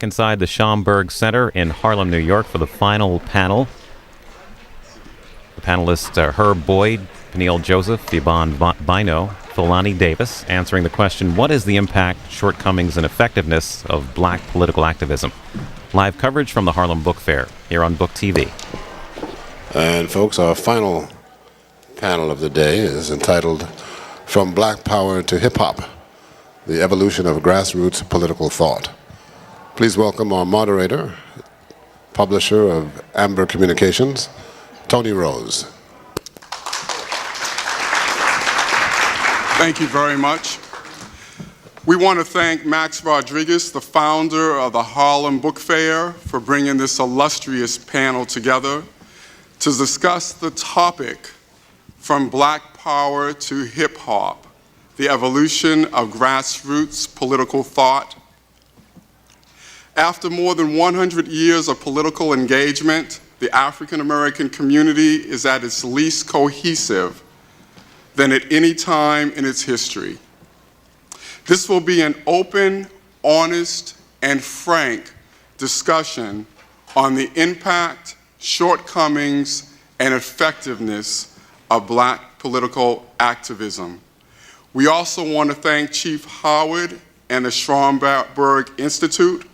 back inside the Schomberg Center in Harlem, New York for the final panel. The panelists are Herb Boyd, Peniel Joseph, Yvonne Bino, Philani Davis, answering the question, what is the impact, shortcomings, and effectiveness of black political activism? Live coverage from the Harlem Book Fair here on Book TV. And folks, our final panel of the day is entitled From Black Power to Hip Hop, the Evolution of Grassroots Political Thought. Please welcome our moderator, publisher of Amber Communications, Tony Rose. Thank you very much. We want to thank Max Rodriguez, the founder of the Harlem Book Fair, for bringing this illustrious panel together to discuss the topic, From Black Power to Hip Hop, the Evolution of Grassroots Political Thought. After more than 100 years of political engagement, the African American community is at its least cohesive than at any time in its history. This will be an open, honest, and frank discussion on the impact, shortcomings, and effectiveness of black political activism. We also want to thank Chief Howard and the Schomberg Institute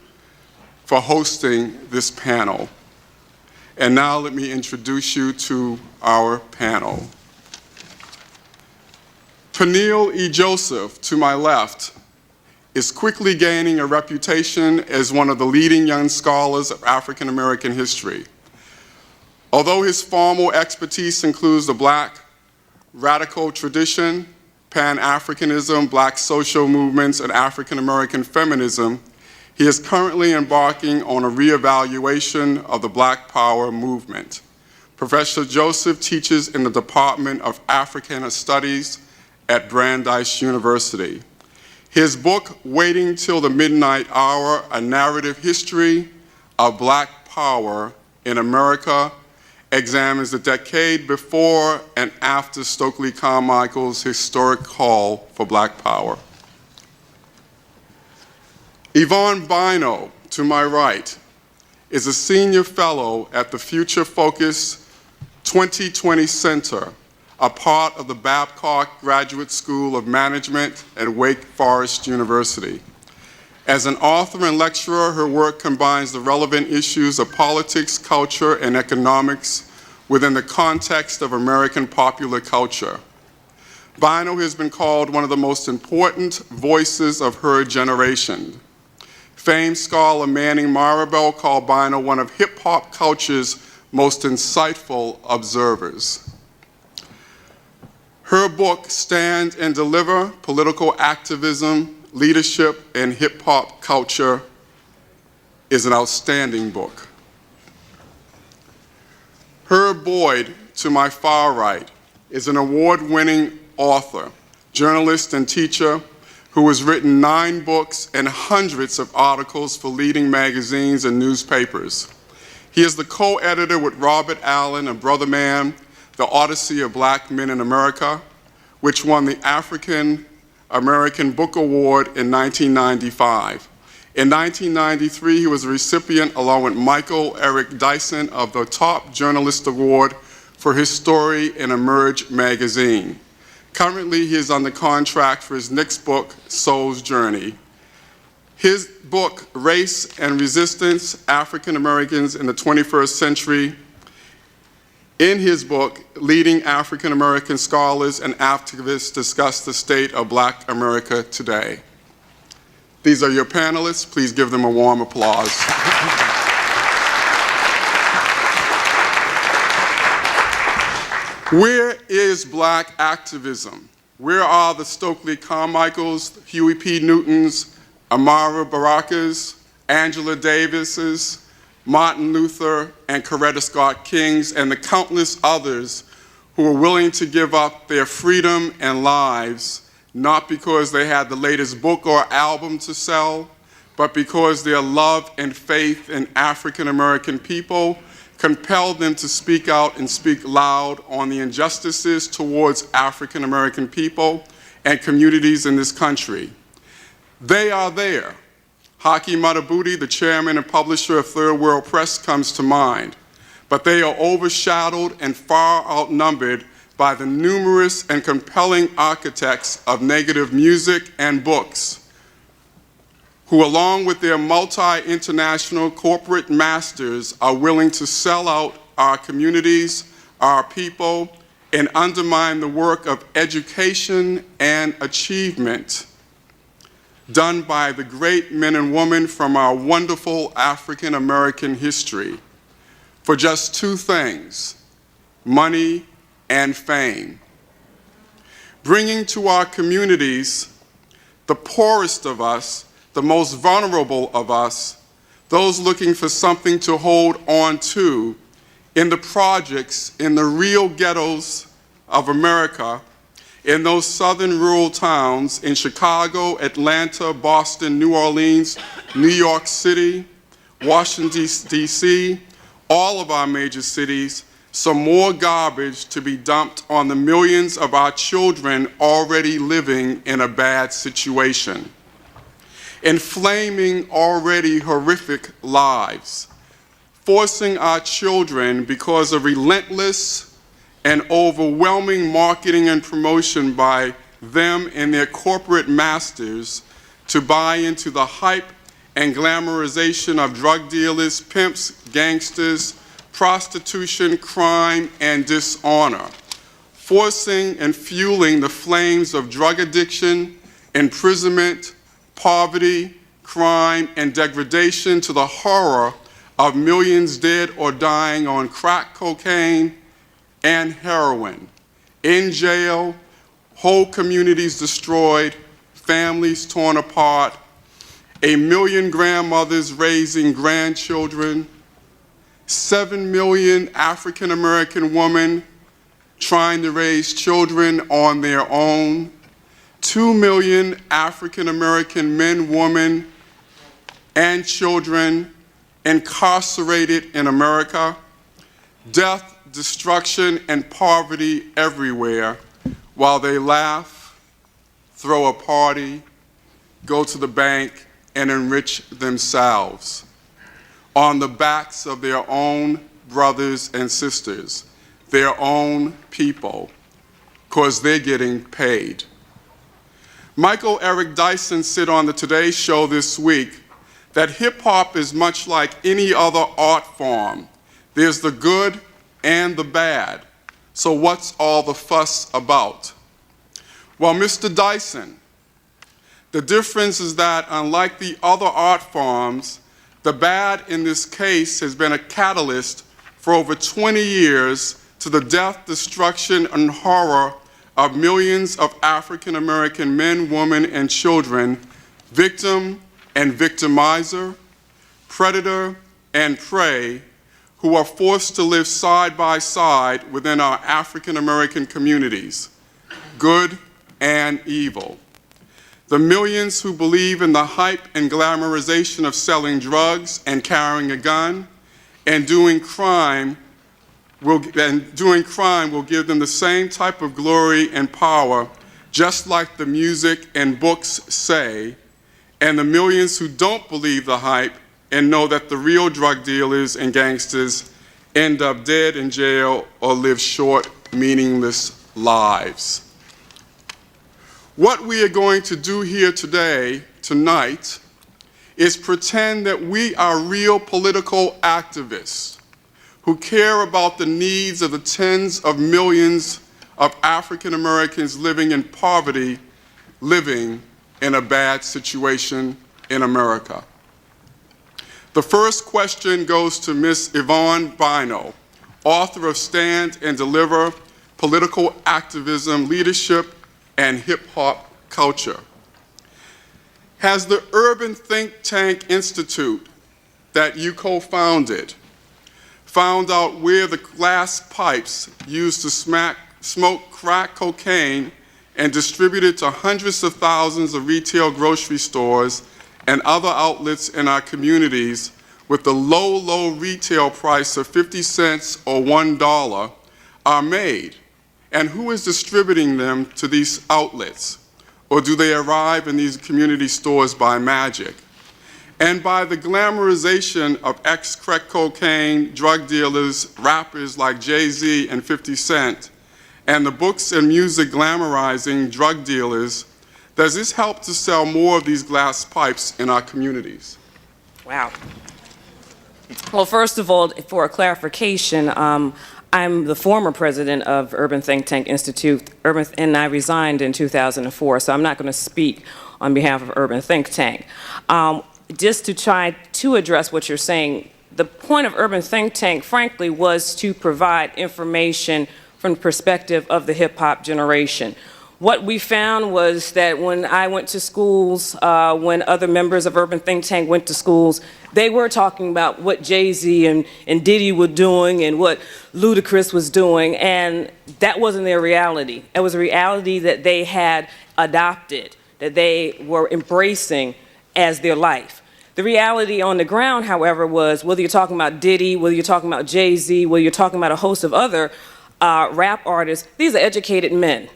for hosting this panel. And now let me introduce you to our panel. Peniel E. Joseph, to my left, is quickly gaining a reputation as one of the leading young scholars of African American history. Although his formal expertise includes the black radical tradition, Pan-Africanism, black social movements, and African American feminism, he is currently embarking on a reevaluation of the Black Power movement. Professor Joseph teaches in the Department of Africana Studies at Brandeis University. His book, Waiting Till the Midnight Hour, A Narrative History of Black Power in America, examines the decade before and after Stokely Carmichael's historic call for black power. Yvonne Bino, to my right, is a senior fellow at the Future Focus 2020 Center, a part of the Babcock Graduate School of Management at Wake Forest University. As an author and lecturer, her work combines the relevant issues of politics, culture, and economics within the context of American popular culture. Bino has been called one of the most important voices of her generation. Famed scholar Manning Marable called Bino one of hip-hop culture's most insightful observers. Her book, Stand and Deliver, Political Activism, Leadership, and Hip-Hop Culture, is an outstanding book. Herb Boyd, to my far right, is an award-winning author, journalist, and teacher who has written 9 books and hundreds of articles for leading magazines and newspapers. He is the co-editor with Robert Allen and Brother Man, The Odyssey of Black Men in America, which won the African American Book Award in 1995. In 1993, he was a recipient, along with Michael Eric Dyson, of the Top Journalist Award for his story in Emerge magazine. Currently, he is under contract for his next book, Soul's Journey. His book, Race and Resistance, African Americans in the 21st Century, in his book, leading African American scholars and activists discuss the state of Black America today. These are your panelists. Please give them a warm applause. Where is black activism? Where are the Stokely Carmichaels, Huey P. Newtons, Amara Barakas, Angela Davises, Martin Luther, and Coretta Scott Kings, and the countless others who were willing to give up their freedom and lives, not because they had the latest book or album to sell, but because their love and faith in African American people compelled them to speak out and speak loud on the injustices towards African American people and communities in this country. They are there, Haki Madhubuti, the chairman and publisher of Third World Press, comes to mind, but they are overshadowed and far outnumbered by the numerous and compelling architects of negative music and books, who along with their multi-international corporate masters are willing to sell out our communities, our people, and undermine the work of education and achievement done by the great men and women from our wonderful African American history for just two things: money and fame. Bringing to our communities the poorest of us, the most vulnerable of us, those looking for something to hold on to in the projects, in the real ghettos of America, in those southern rural towns in Chicago, Atlanta, Boston, New Orleans, New York City, Washington, D.C., all of our major cities, some more garbage to be dumped on the millions of our children already living in a bad situation, inflaming already horrific lives, forcing our children, because of relentless and overwhelming marketing and promotion by them and their corporate masters, to buy into the hype and glamorization of drug dealers, pimps, gangsters, prostitution, crime, and dishonor, forcing and fueling the flames of drug addiction, imprisonment, poverty, crime, and degradation, to the horror of millions dead or dying on crack cocaine and heroin, in jail, whole communities destroyed, families torn apart, 1 million grandmothers raising grandchildren, 7 million African American women trying to raise children on their own, 2 million African American men, women, and children incarcerated in America, death, destruction, and poverty everywhere, while they laugh, throw a party, go to the bank, and enrich themselves on the backs of their own brothers and sisters, their own people, because they're getting paid. Michael Eric Dyson said on the Today Show this week that hip-hop is much like any other art form. There's the good and the bad. So what's all the fuss about? Well, Mr. Dyson, the difference is that unlike the other art forms, the bad in this case has been a catalyst for over 20 years to the death, destruction, and horror of millions of African American men, women, and children, victim and victimizer, predator and prey, who are forced to live side by side within our African American communities, good and evil. The millions who believe in the hype and glamorization of selling drugs and carrying a gun and doing crime will give them the same type of glory and power, just like the music and books say, and the millions who don't believe the hype and know that the real drug dealers and gangsters end up dead in jail or live short, meaningless lives. What we are going to do here today, tonight, is pretend that we are real political activists who care about the needs of the tens of millions of African Americans living in poverty, living in a bad situation in America. The first question goes to Ms. Yvonne Bino, author of Stand and Deliver, Political Activism, Leadership, and Hip-Hop Culture. Has the Urban Think Tank Institute that you co-founded found out where the glass pipes used to smoke crack cocaine and distributed to hundreds of thousands of retail grocery stores and other outlets in our communities with the low retail price of 50 cents or $1 are made? And who is distributing them to these outlets? Or do they arrive in these community stores by magic? and by the glamorization of ex-crack cocaine, drug dealers, rappers like Jay-Z and 50 Cent, and the books and music glamorizing drug dealers, does this help to sell more of these glass pipes in our communities? Wow. Well, first of all, for a clarification, I'm the former president of Urban Think Tank Institute, and I resigned in 2004, so I'm not going to speak on behalf of Urban Think Tank. Just to try to address what you're saying, the point of Urban Think Tank, frankly, was to provide information from the perspective of the hip-hop generation. What we found was that when I went to schools, when other members of Urban Think Tank went to schools, they were talking about what Jay-Z and Diddy were doing and what Ludacris was doing, and that wasn't their reality. It was a reality that they had adopted, that they were embracing as their life. The reality on the ground, however, was whether you're talking about Diddy, whether you're talking about Jay-Z, whether you're talking about a host of other rap artists, these are educated men.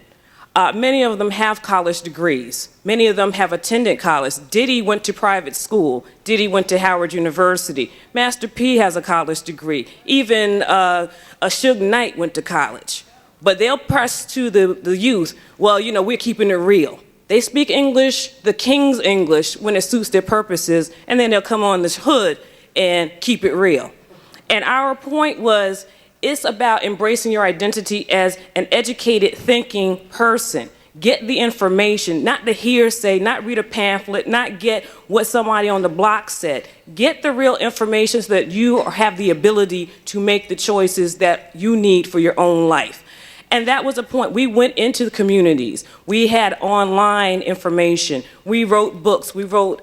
Many of them have college degrees. Many of them have attended college. Diddy went to private school. Diddy went to Howard University. Master P has a college degree. Even Suge Knight went to college. But they'll press to the youth, well, you know, we're keeping it real. They speak English, the King's English, when it suits their purposes, and then they'll come on this hood and keep it real. And our point was, it's about embracing your identity as an educated, thinking person. Get the information, not the hearsay, not read a pamphlet, not get what somebody on the block said. Get the real information so that you have the ability to make the choices that you need for your own life. And that was the point. We went into the communities. We had online information. We wrote books. We wrote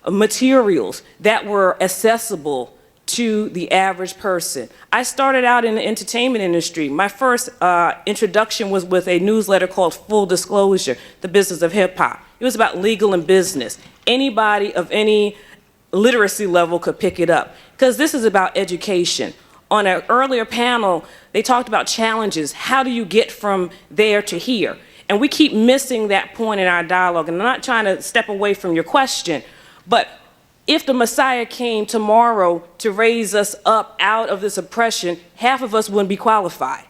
materials that were accessible to the average person. I started out in the entertainment industry. My first introduction was with a newsletter called Full Disclosure, The Business of Hip Hop. It was about legal and business. Anybody of any literacy level could pick it up, because this is about education. On an earlier panel, they talked about challenges. How do you get from there to here? And we keep missing that point in our dialogue. And I'm not trying to step away from your question, but if the Messiah came tomorrow to raise us up out of this oppression, half of us wouldn't be qualified.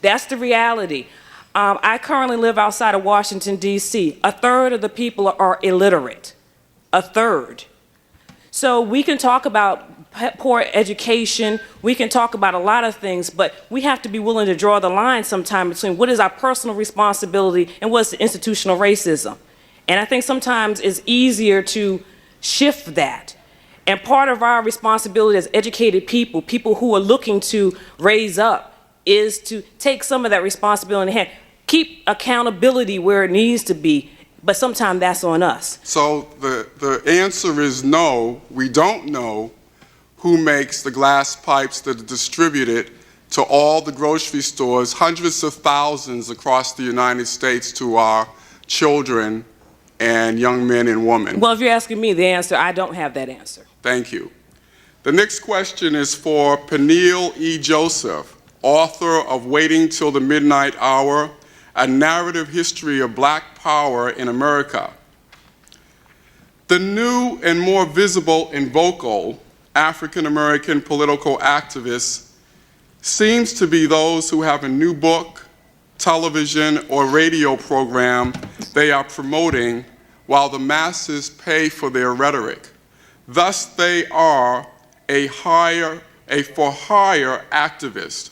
That's the reality. I currently live outside of Washington, D.C. A third of the people are illiterate. A third. So we can talk about poor education, we can talk about a lot of things, but we have to be willing to draw the line sometime between what is our personal responsibility and what's the institutional racism. And I think sometimes it's easier to shift that. And part of our responsibility as educated people, people who are looking to raise up, is to take some of that responsibility in hand. Keep accountability where it needs to be, but sometimes that's on us. So the answer is no, we don't know who makes the glass pipes that are distributed to all the grocery stores, hundreds of thousands across the United States, to our children and young men and women. Well, if you're asking me the answer, I don't have that answer. Thank you. The next question is for Peniel E. Joseph, author of Waiting Till the Midnight Hour, A Narrative History of Black Power in America. The new and more visible and vocal African-American political activists seems to be those who have a new book, television, or radio program they are promoting while the masses pay for their rhetoric. Thus, they are a for-hire activist.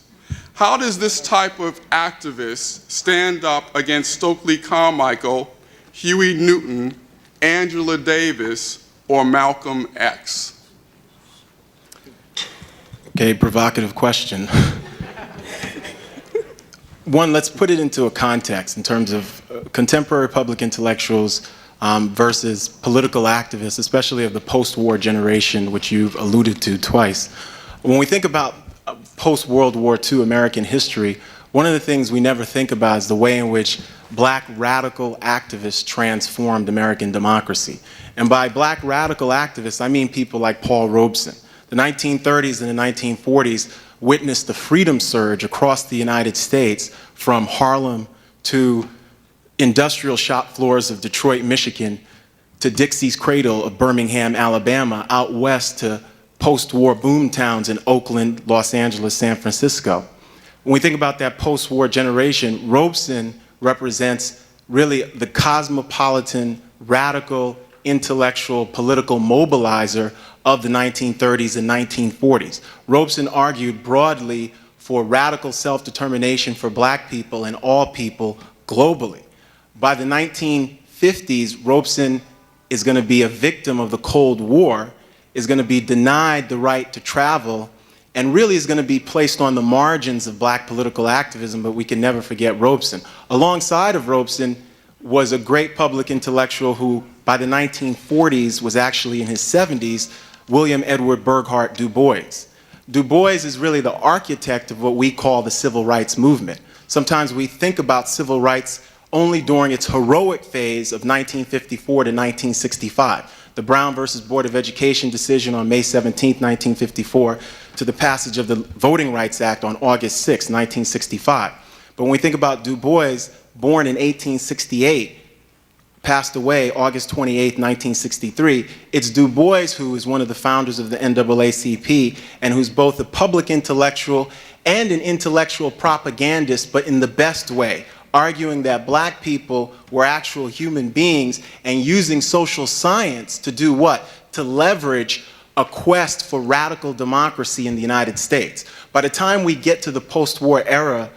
How does this type of activist stand up against Stokely Carmichael, Huey Newton, Angela Davis, or Malcolm X? Okay, provocative question. One, let's put it into a context in terms of contemporary public intellectuals versus political activists, especially of the post-war generation, which you've alluded to twice. When we think about post-World War II American history, one of the things we never think about is the way in which black radical activists transformed American democracy. And by black radical activists, I mean people like Paul Robeson. The 1930s and the 1940s witnessed the freedom surge across the United States, from Harlem to industrial shop floors of Detroit, Michigan, to Dixie's cradle of Birmingham, Alabama, out west to post-war boom towns in Oakland, Los Angeles, San Francisco. When we think about that post-war generation, Robeson represents really the cosmopolitan, radical, intellectual, political mobilizer of the 1930s and 1940s. Robeson argued broadly for radical self-determination for black people and all people globally. By the 1950s, Robeson is going to be a victim of the Cold War, is going to be denied the right to travel, and really is going to be placed on the margins of black political activism, but we can never forget Robeson. Alongside of Robeson was a great public intellectual who, by the 1940s, was actually in his 70s, William Edward Burghardt Du Bois. Du Bois is really the architect of what we call the civil rights movement. Sometimes we think about civil rights only during its heroic phase of 1954 to 1965. The Brown versus Board of Education decision on May 17, 1954, to the passage of the Voting Rights Act on August 6, 1965. But when we think about Du Bois, born in 1868, passed away August 28, 1963, it's Du Bois who is one of the founders of the NAACP and who's both a public intellectual and an intellectual propagandist, but in the best way, arguing that black people were actual human beings and using social science to do what? To leverage a quest for radical democracy in the United States. By the time we get to the post-war era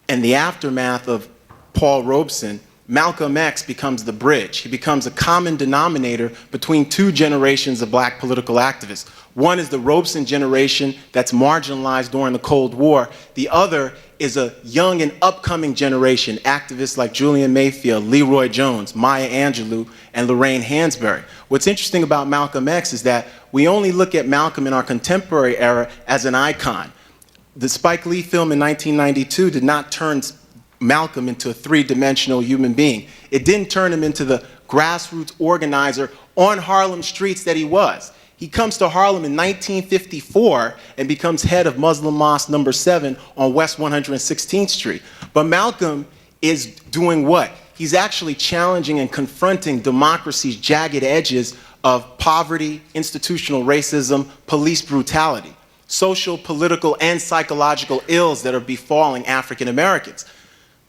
and the aftermath of Paul Robeson, Malcolm X becomes the bridge. He becomes a common denominator between two generations of black political activists. One is the Robeson generation that's marginalized during the Cold War. The other is a young and upcoming generation, activists like Julian Mayfield, Leroy Jones, Maya Angelou, and Lorraine Hansberry. What's interesting about Malcolm X is that we only look at Malcolm in our contemporary era as an icon. The Spike Lee film in 1992 did not turn Malcolm into a three-dimensional human being. It didn't turn him into the grassroots organizer on Harlem streets that he was. He comes to Harlem in 1954 and becomes head of Muslim Mosque number 7 on West 116th Street. But Malcolm is doing what? He's actually challenging and confronting democracy's jagged edges of poverty, institutional racism, police brutality, social, political, and psychological ills that are befalling African Americans.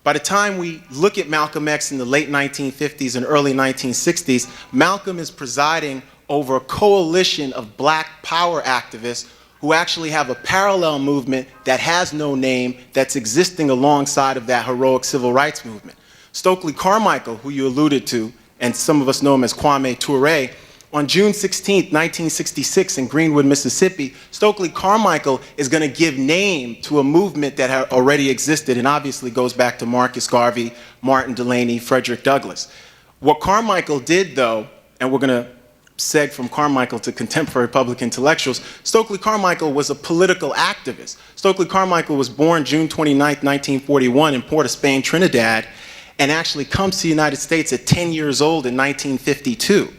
By the time we look at Malcolm X in the late 1950s and early 1960s, Malcolm is presiding over a coalition of black power activists who actually have a parallel movement that has no name that's existing alongside of that heroic civil rights movement. Stokely Carmichael, who you alluded to, and some of us know him as Kwame Ture, on June 16, 1966 in Greenwood, Mississippi, Stokely Carmichael is going to give name to a movement that had already existed and obviously goes back to Marcus Garvey, Martin Delany, Frederick Douglass. What Carmichael did, though, and we're going to seg from Carmichael to contemporary public intellectuals, Stokely Carmichael was a political activist. Stokely Carmichael was born June 29, 1941 in Port of Spain, Trinidad, and actually comes to the United States at 10 years old in 1952.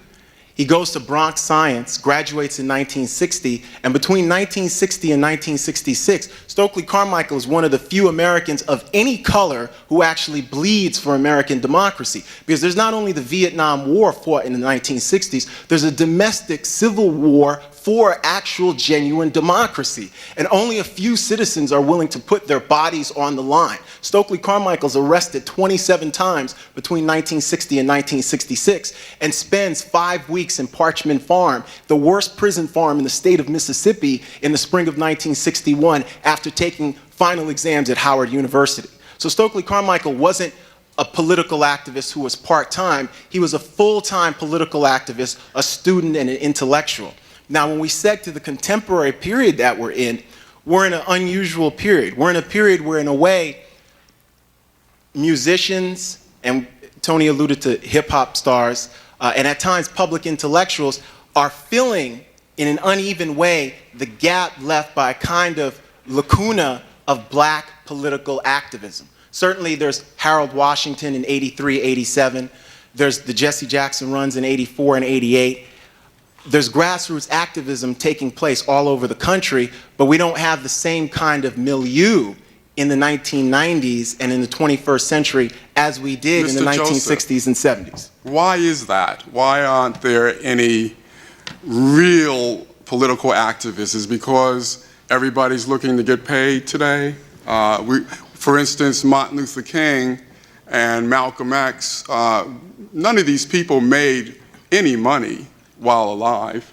He goes to Bronx Science, graduates in 1960, and between 1960 and 1966, Stokely Carmichael is one of the few Americans of any color who actually bleeds for American democracy. Because there's not only the Vietnam War fought in the 1960s, there's a domestic civil war for actual genuine democracy. And only a few citizens are willing to put their bodies on the line. Stokely Carmichael's arrested 27 times between 1960 and 1966 and spends 5 weeks in Parchman Farm, the worst prison farm in the state of Mississippi, in the spring of 1961 after taking final exams at Howard University. So Stokely Carmichael wasn't a political activist who was part-time. He was a full-time political activist, a student and an intellectual. Now, when we seg to the contemporary period that we're in an unusual period. We're in a period where, in a way, musicians, and Tony alluded to hip-hop stars, and at times public intellectuals, are filling, in an uneven way, the gap left by a kind of lacuna of black political activism. Certainly, there's Harold Washington in '83, '87. There's the Jesse Jackson runs in '84 and '88. There's grassroots activism taking place all over the country, but we don't have the same kind of milieu in the 1990s and in the 21st century as we did in the Mr. 1960s and 70s. Why is that? Why aren't there any real political activists? Is it because everybody's looking to get paid today? For instance, Martin Luther King and Malcolm X, none of these people made any money while alive.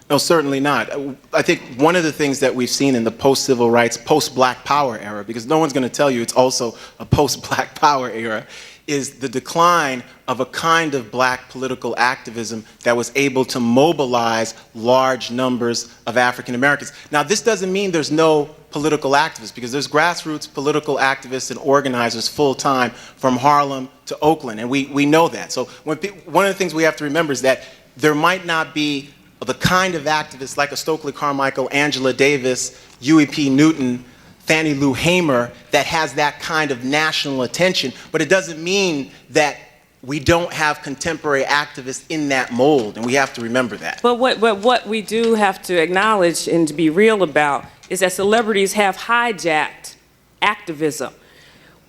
No, certainly not. I think one of the things that we've seen in the post-civil rights, post-Black Power era, because no one's going to tell you it's also a post-Black Power era, is the decline of a kind of black political activism that was able to mobilize large numbers of African Americans. Now, this doesn't mean there's no political activists, because there's grassroots political activists and organizers full-time from Harlem to Oakland, and we know that. So one of the things we have to remember is that there might not be the kind of activists like a Stokely Carmichael, Angela Davis, Huey P. Newton, Fannie Lou Hamer that has that kind of national attention, but it doesn't mean that we don't have contemporary activists in that mold, and we have to remember that. But what we do have to acknowledge and to be real about is that celebrities have hijacked activism.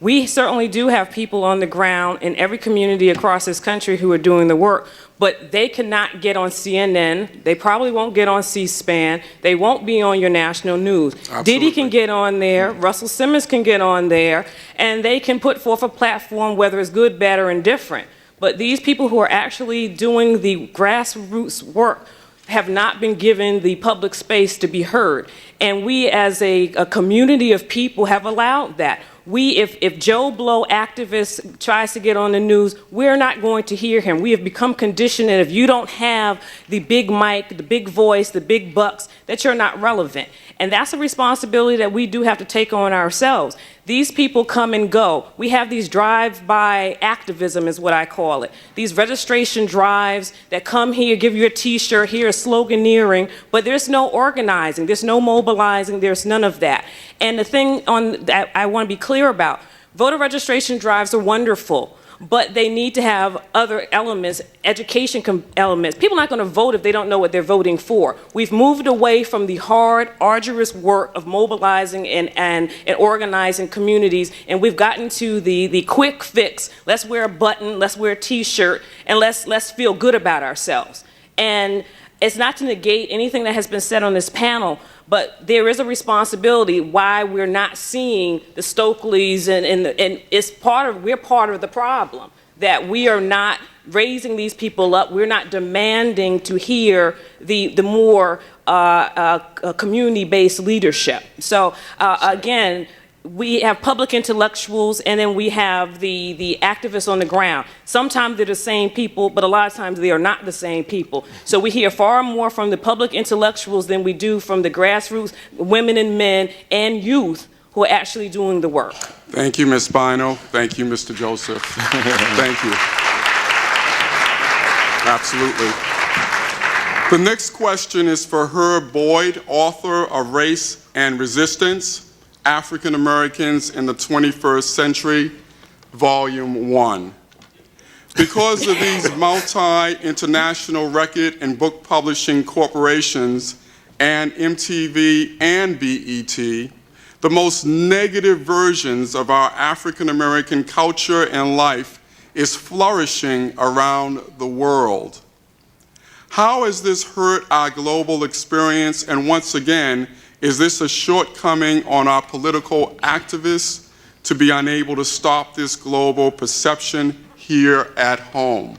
We certainly do have people on the ground in every community across this country who are doing the work, but they cannot get on CNN. They probably won't get on C-SPAN. They won't be on your national news. Absolutely. Diddy can get on there. Russell Simmons can get on there, and they can put forth a platform, whether it's good, bad, or indifferent. But these people who are actually doing the grassroots work have not been given the public space to be heard. And we as a community of people have allowed that. If Joe Blow activist tries to get on the news, we're not going to hear him. We have become conditioned that if you don't have the big mic, the big voice, the big bucks, that you're not relevant. And that's a responsibility that we do have to take on ourselves. These people come and go. We have these drive-by activism is what I call it. These registration drives that come here, give you a t-shirt, here is sloganeering, but there's no organizing, there's no mobilizing, there's none of that. And the thing that I want to be clear about, voter registration drives are wonderful, but they need to have other elements, education elements. People are not going to vote if they don't know what they're voting for. We've moved away from the hard, arduous work of mobilizing and organizing communities, and we've gotten to the quick fix. Let's wear a button, let's wear a t-shirt, and let's feel good about ourselves. And it's not to negate anything that has been said on this panel, but there is a responsibility why we're not seeing the Stokeleys, and we're part of the problem, that we are not raising these people up. We're not demanding to hear the more community-based leadership. So again, we have public intellectuals, and then we have the activists on the ground. Sometimes they're the same people, but a lot of times they are not the same people. So we hear far more from the public intellectuals than we do from the grassroots women and men and youth who are actually doing the work. Thank you, Ms. Bino. Thank you, Mr. Joseph. Thank you. Absolutely. The next question is for Herb Boyd, author of Race and Resistance, African Americans in the 21st Century, Volume 1. Because of these multi-international record and book publishing corporations and MTV and BET, the most negative versions of our African American culture and life is flourishing around the world. How has this hurt our global experience? And once again, is this a shortcoming on our political activists to be unable to stop this global perception here at home?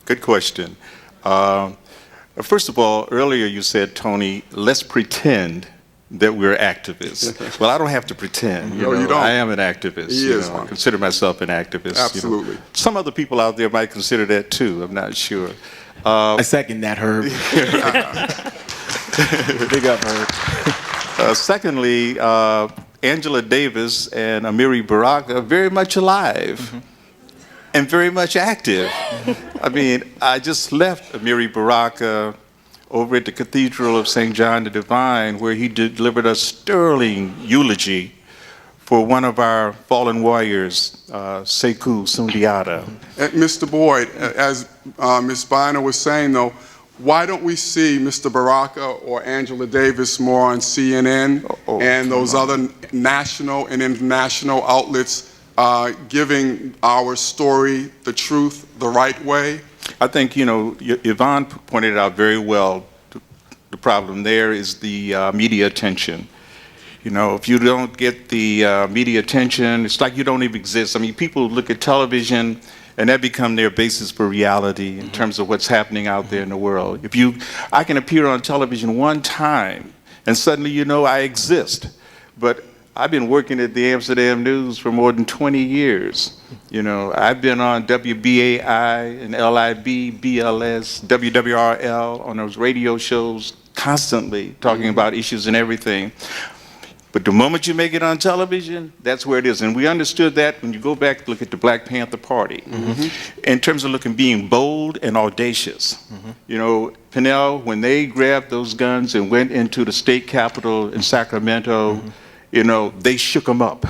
Good question. First of all, earlier you said, Tony, let's pretend that we're activists. Well, I don't have to pretend. No, you don't. I am an activist. He is one. I consider myself an activist. Absolutely. Some other people out there might consider that too. I'm not sure. I second that, Herb. Big up, Herb. Secondly, Angela Davis and Amiri Baraka are very much alive and very much active. I mean, I just left Amiri Baraka over at the Cathedral of St. John the Divine, where he delivered a sterling eulogy for one of our fallen warriors, Sekou Sundiata. Mr. Boyd, as Ms. Bynum was saying, though, why don't we see Mr. Baraka or Angela Davis more on CNN and those other national and international outlets giving our story the truth the right way? I think, Yvonne pointed it out very well. The problem there is the media attention. If you don't get the media attention, it's like you don't even exist. I mean, people look at television and that become their basis for reality in terms of what's happening out there in the world. I can appear on television one time and suddenly I exist. But I've been working at the Amsterdam News for more than 20 years. I've been on WBAI and LIB, BLS, WWRL, on those radio shows constantly talking about issues and everything. But the moment you make it on television, that's where it is. And we understood that when you go back to look at the Black Panther Party, in terms of being bold and audacious. Peniel, when they grabbed those guns and went into the state capitol in Sacramento, they shook them up.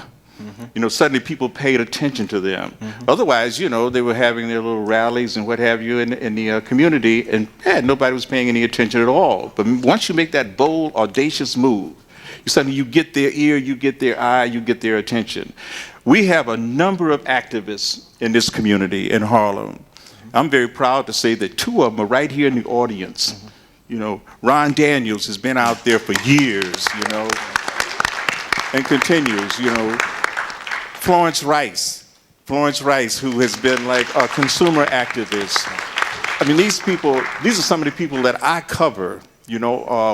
Suddenly people paid attention to them. Otherwise, they were having their little rallies and what have you in the community, and nobody was paying any attention at all. But once you make that bold, audacious move, suddenly you get their ear, you get their eye, you get their attention. We have a number of activists in this community in Harlem. I'm very proud to say that 2 of them are right here in the audience. Ron Daniels has been out there for years, and continues. Florence Rice, who has been like a consumer activist. I mean, these are some of the people that I cover,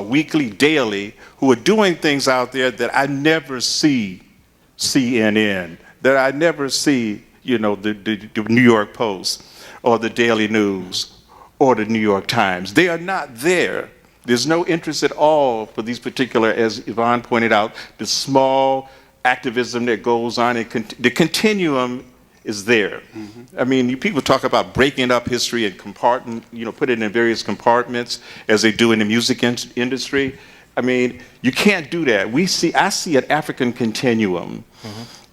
weekly, daily, who are doing things out there that I never see CNN, that I never see, the New York Post or the Daily News or the New York Times. They are not there. There's no interest at all for these particular, as Yvonne pointed out, the small activism that goes on. The continuum is there. I mean, people talk about breaking up history and put it in various compartments as they do in the music industry. I mean, you can't do that. I see an African continuum,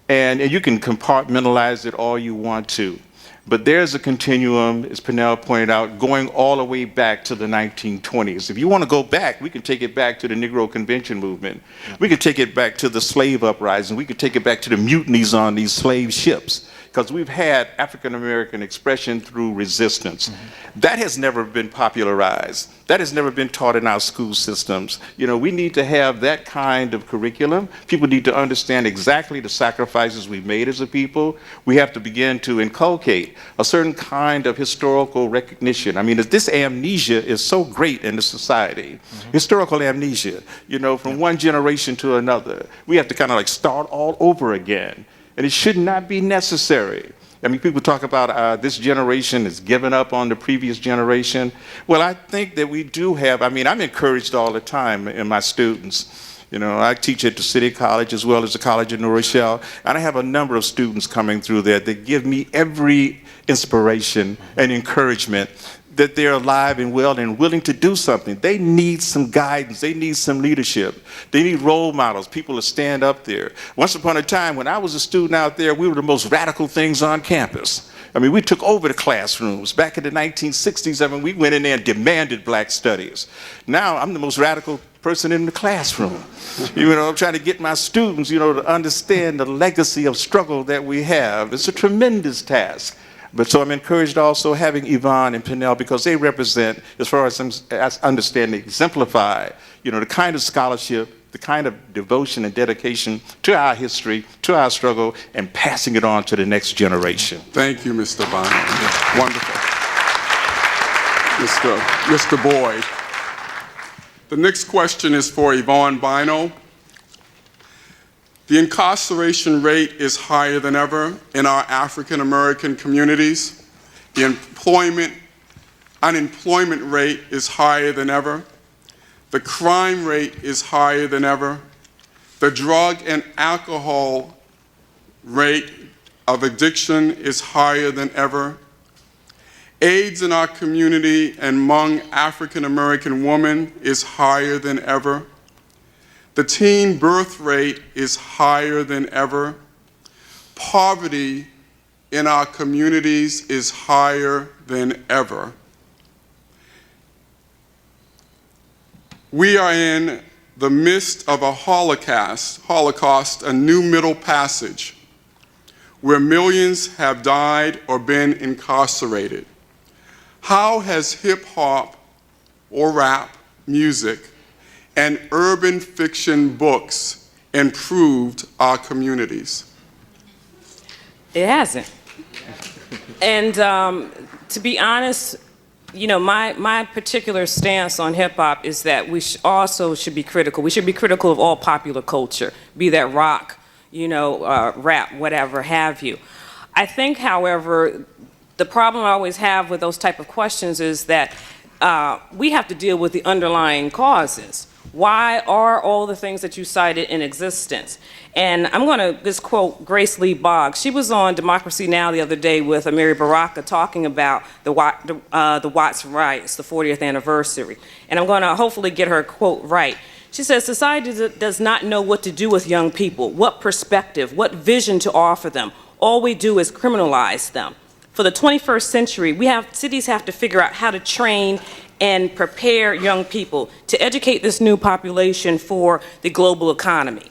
and you can compartmentalize it all you want to. But there's a continuum, as Peniel pointed out, going all the way back to the 1920s. If you want to go back, we can take it back to the Negro Convention movement. We can take it back to the slave uprising. We can take it back to the mutinies on these slave ships, because we've had African-American expression through resistance. That has never been popularized. That has never been taught in our school systems. We need to have that kind of curriculum. People need to understand exactly the sacrifices we've made as a people. We have to begin to inculcate a certain kind of historical recognition. I mean, this amnesia is so great in the society. Historical amnesia, from one generation to another. We have to kind of start all over again. And it should not be necessary. I mean, people talk about this generation has given up on the previous generation. Well, I think that we do have, I'm encouraged all the time in my students. I teach at the City College as well as the College of New Rochelle, and I have a number of students coming through there that give me every inspiration and encouragement that they're alive and well and willing to do something. They need some guidance. They need some leadership. They need role models, people to stand up there. Once upon a time, when I was a student out there, we were the most radical things on campus. I mean, we took over the classrooms. Back in the 1960s, we went in there and demanded black studies. Now, I'm the most radical person in the classroom. I'm trying to get my students, to understand the legacy of struggle that we have. It's a tremendous task. But so I'm encouraged also having Yvonne and Peniel, because they represent, as far as understanding, exemplify, the kind of scholarship, the kind of devotion and dedication to our history, to our struggle, and passing it on to the next generation. Thank you, Mr. Bynum. Wonderful. Mr. Boyd. The next question is for Yvonne Bynum. The incarceration rate is higher than ever in our African American communities. The unemployment rate is higher than ever. The crime rate is higher than ever. The drug and alcohol rate of addiction is higher than ever. AIDS in our community and among African American women is higher than ever. The teen birth rate is higher than ever. Poverty in our communities is higher than ever. We are in the midst of a Holocaust, a new middle passage, where millions have died or been incarcerated. How has hip-hop or rap music and urban fiction books improved our communities? It hasn't. And to be honest, you know, my particular stance on hip-hop is that we also should be critical. We should be critical of all popular culture, be that rock, you know, rap, whatever have you. I think, however, the problem I always have with those type of questions is that we have to deal with the underlying causes. Why are all the things that you cited in existence? And I'm going to just quote Grace Lee Boggs. She was on Democracy Now! The other day with Amiri Baraka talking about the Watts riots, the 40th anniversary. And I'm going to hopefully get her quote right. She says, society does not know what to do with young people, what perspective, what vision to offer them. All we do is criminalize them. For the 21st century, cities have to figure out how to train and prepare young people to educate this new population for the global economy.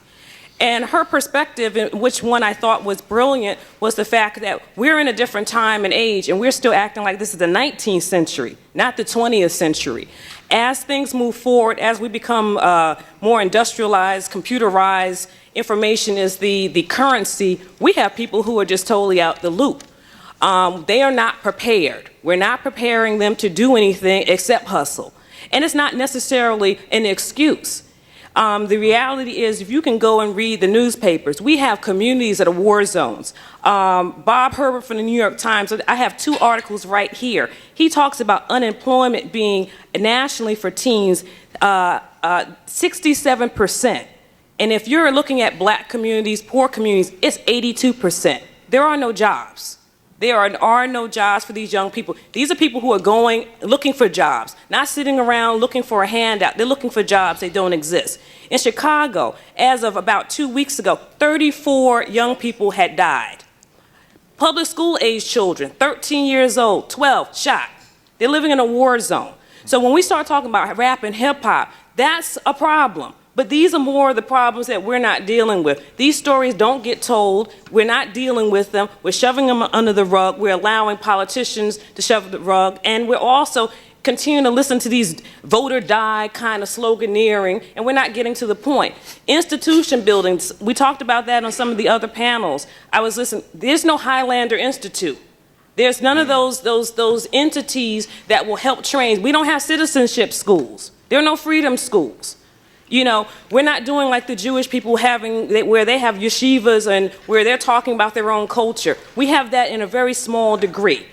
And her perspective, which one I thought was brilliant, was the fact that we're in a different time and age, and we're still acting like this is the 19th century, not the 20th century. As things move forward, as we become more industrialized, computerized, information is the currency, we have people who are just totally out the loop. They are not prepared. We're not preparing them to do anything except hustle. And it's not necessarily an excuse. The reality is, if you can go and read the newspapers, we have communities that are war zones. Bob Herbert from the New York Times, I have 2 articles right here. He talks about unemployment being nationally for teens 67%. And if you're looking at black communities, poor communities, it's 82%. There are no jobs. There are no jobs for these young people. These are people who are looking for jobs, not sitting around looking for a handout. They're looking for jobs that don't exist. In Chicago, as of about 2 weeks ago, 34 young people had died. Public school age children, 13 years old, 12, shot. They're living in a war zone. So when we start talking about rap and hip hop, that's a problem. But these are more of the problems that we're not dealing with. These stories don't get told. We're not dealing with them. We're shoving them under the rug. We're allowing politicians to shove the rug. And we're also continuing to listen to these vote or die kind of sloganeering, and we're not getting to the point. Institution buildings, we talked about that on some of the other panels. I was listening. There's no Highlander Institute. There's none of those entities that will help train. We don't have citizenship schools. There are no freedom schools. You know, we're not doing like the Jewish people where they have yeshivas and where they're talking about their own culture. We have that in a very small degree.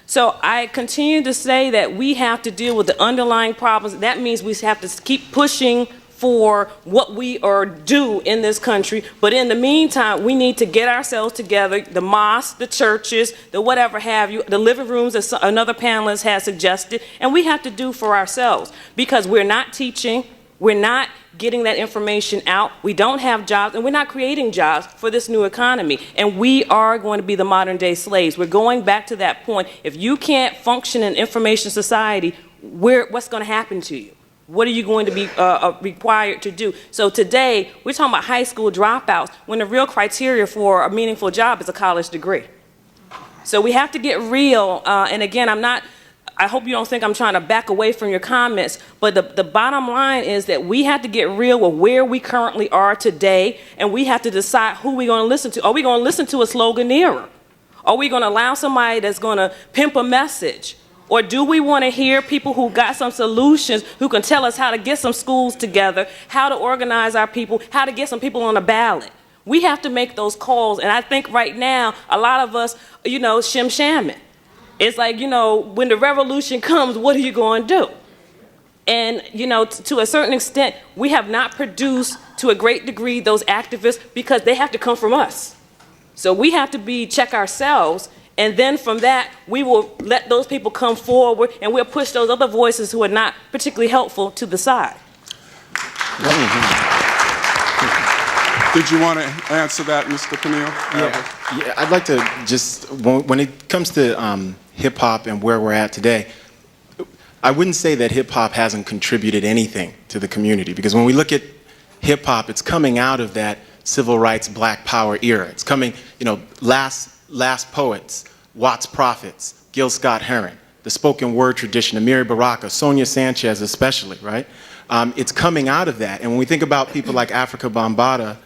So I continue to say that we have to deal with the underlying problems. That means we have to keep pushing for what we are due in this country. But in the meantime, we need to get ourselves together, the mosques, the churches, the whatever have you, the living rooms, as another panelist has suggested, and we have to do for ourselves because we're not teaching. We're not getting that information out. We don't have jobs, and we're not creating jobs for this new economy. And we are going to be the modern day slaves. We're going back to that point. If you can't function in information society, what's going to happen to you? What are you going to be required to do? So today, we're talking about high school dropouts when the real criteria for a meaningful job is a college degree. So we have to get real. And again, I hope you don't think I'm trying to back away from your comments, but the bottom line is that we have to get real with where we currently are today, and we have to decide who we're going to listen to. Are we going to listen to a sloganeer? Are we going to allow somebody that's going to pimp a message? Or do we want to hear people who got some solutions, who can tell us how to get some schools together, how to organize our people, how to get some people on the ballot? We have to make those calls, and I think right now, a lot of us, shim-shamming. It's like, when the revolution comes, what are you going to do? And, to a certain extent, we have not produced, to a great degree, those activists because they have to come from us. So we have to check ourselves, and then from that, we will let those people come forward, and we'll push those other voices who are not particularly helpful to the side. Did you want to answer that, Mr. Peniel? Yeah, I'd like to just, when it comes to hip-hop and where we're at today, I wouldn't say that hip-hop hasn't contributed anything to the community, because when we look at hip-hop, it's coming out of that civil rights, black power era. It's coming, you know, last poets, Watts Prophets, Gil Scott-Heron, the spoken word tradition, Amiri Baraka, Sonia Sanchez especially, right? It's coming out of that. And when we think about people like Africa Bambaataa,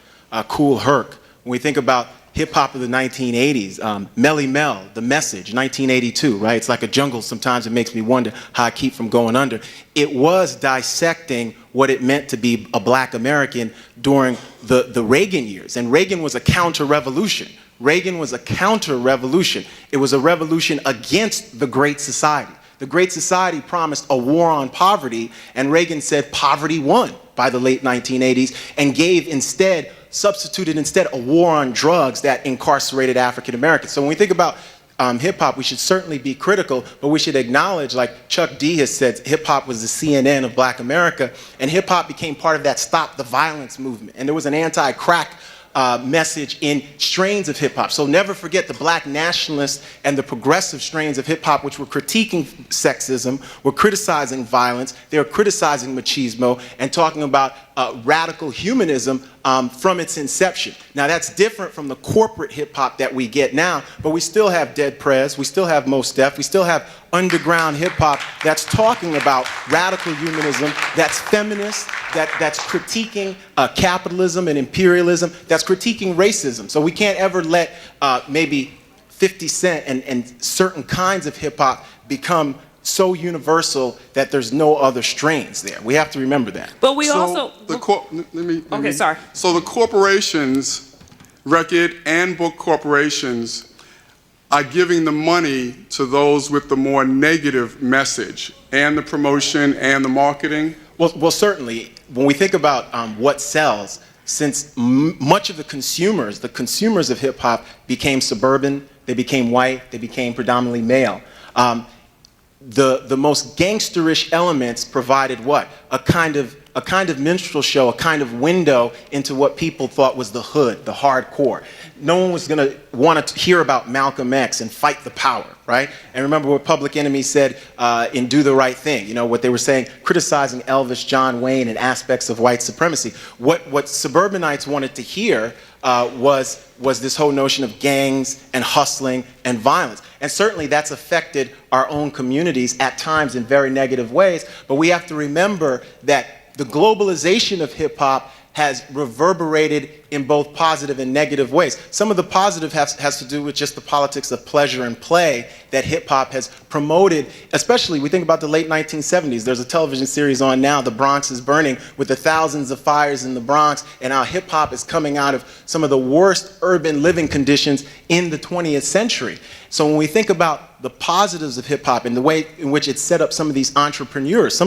Kool Herc, when we think about hip-hop of the 1980s, Melly Mel, The Message, 1982, right? It's like a jungle. Sometimes it makes me wonder how I keep from going under. It was dissecting what it meant to be a black American during the Reagan years. And Reagan was a counter-revolution. Reagan was a counter-revolution. It was a revolution against the Great Society. The Great Society promised a war on poverty, and Reagan said poverty won by the late 1980s, and substituted instead a war on drugs that incarcerated African Americans. So when we think about hip-hop, we should certainly be critical, but we should acknowledge, like Chuck D has said, hip-hop was the CNN of black America, and hip-hop became part of that Stop the Violence movement. And there was an anti-crack message in strains of hip-hop. So never forget the black nationalist and the progressive strains of hip-hop, which were critiquing sexism, were criticizing violence, they were criticizing machismo, and talking about radical humanism from its inception. Now that's different from the corporate hip-hop that we get now, but we still have Dead Prez, we still have Mos Def, we still have underground hip-hop that's talking about radical humanism, that's feminist, that's critiquing capitalism and imperialism, that's critiquing racism. So we can't ever let maybe 50 Cent and certain kinds of hip-hop become so universal that there's no other strains there. We have to remember that. But we So also... let me. Sorry. So the corporations, record and book corporations, are giving the money to those with the more negative message and the promotion and the marketing? Well, certainly, when we think about what sells, since much of the consumers of hip-hop became suburban, they became white, they became predominantly male. The most gangsterish elements provided what? A kind of minstrel show, a kind of window into what people thought was the hood, the hardcore. No one was gonna want to hear about Malcolm X and fight the power, right? And remember what Public Enemy said in Do the Right Thing, you know, what they were saying, criticizing Elvis, John Wayne, and aspects of white supremacy. What suburbanites wanted to hear was this whole notion of gangs and hustling and violence. And certainly that's affected our own communities at times in very negative ways, but we have to remember that the globalization of hip-hop has reverberated in both positive and negative ways. Some of the positive has to do with just the politics of pleasure and play that hip-hop has promoted, especially we think about the late 1970s. There's a television series on now, The Bronx is Burning, with the thousands of fires in the Bronx, and how hip-hop is coming out of some of the worst urban living conditions in the 20th century. So when we think about the positives of hip-hop and the way in which it set up some of these entrepreneurs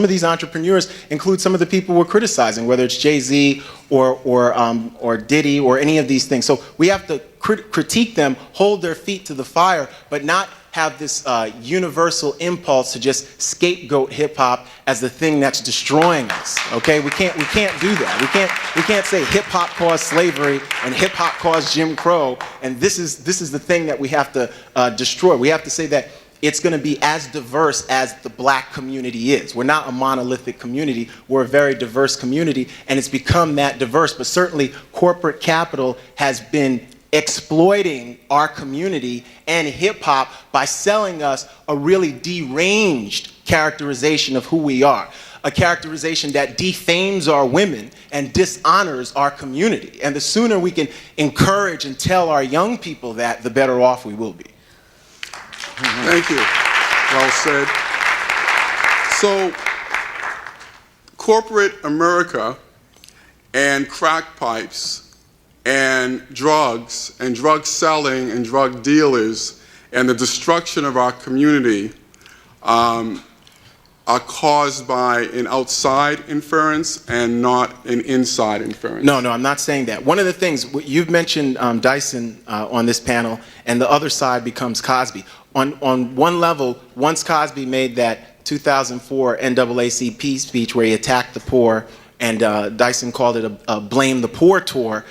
include some of the people we're criticizing, whether it's Jay-Z or Diddy or any of these things. So we have to critique them, hold their feet to the fire, but not have this universal impulse to just scapegoat hip-hop as the thing that's destroying us. Okay, we can't do that. We can't say hip-hop caused slavery and hip-hop caused Jim Crow, and this is the thing that we have to destroy. We have to say that it's going to be as diverse as the black community is. We're not a monolithic community. We're a very diverse community, and it's become that diverse. But certainly, corporate capital has been exploiting our community and hip-hop by selling us a really deranged characterization of who we are, a characterization that defames our women and dishonors our community. And the sooner we can encourage and tell our young people that, the better off we will be. Thank you. Well said. So, corporate America and crack pipes and drugs and drug selling and drug dealers and the destruction of our community are caused by an outside inference and not an inside inference. No, I'm not saying that. One of the things, you've mentioned Dyson on this panel, and the other side becomes Cosby. On one level, once Cosby made that 2004 NAACP speech where he attacked the poor, and Dyson called it a Blame the Poor tour,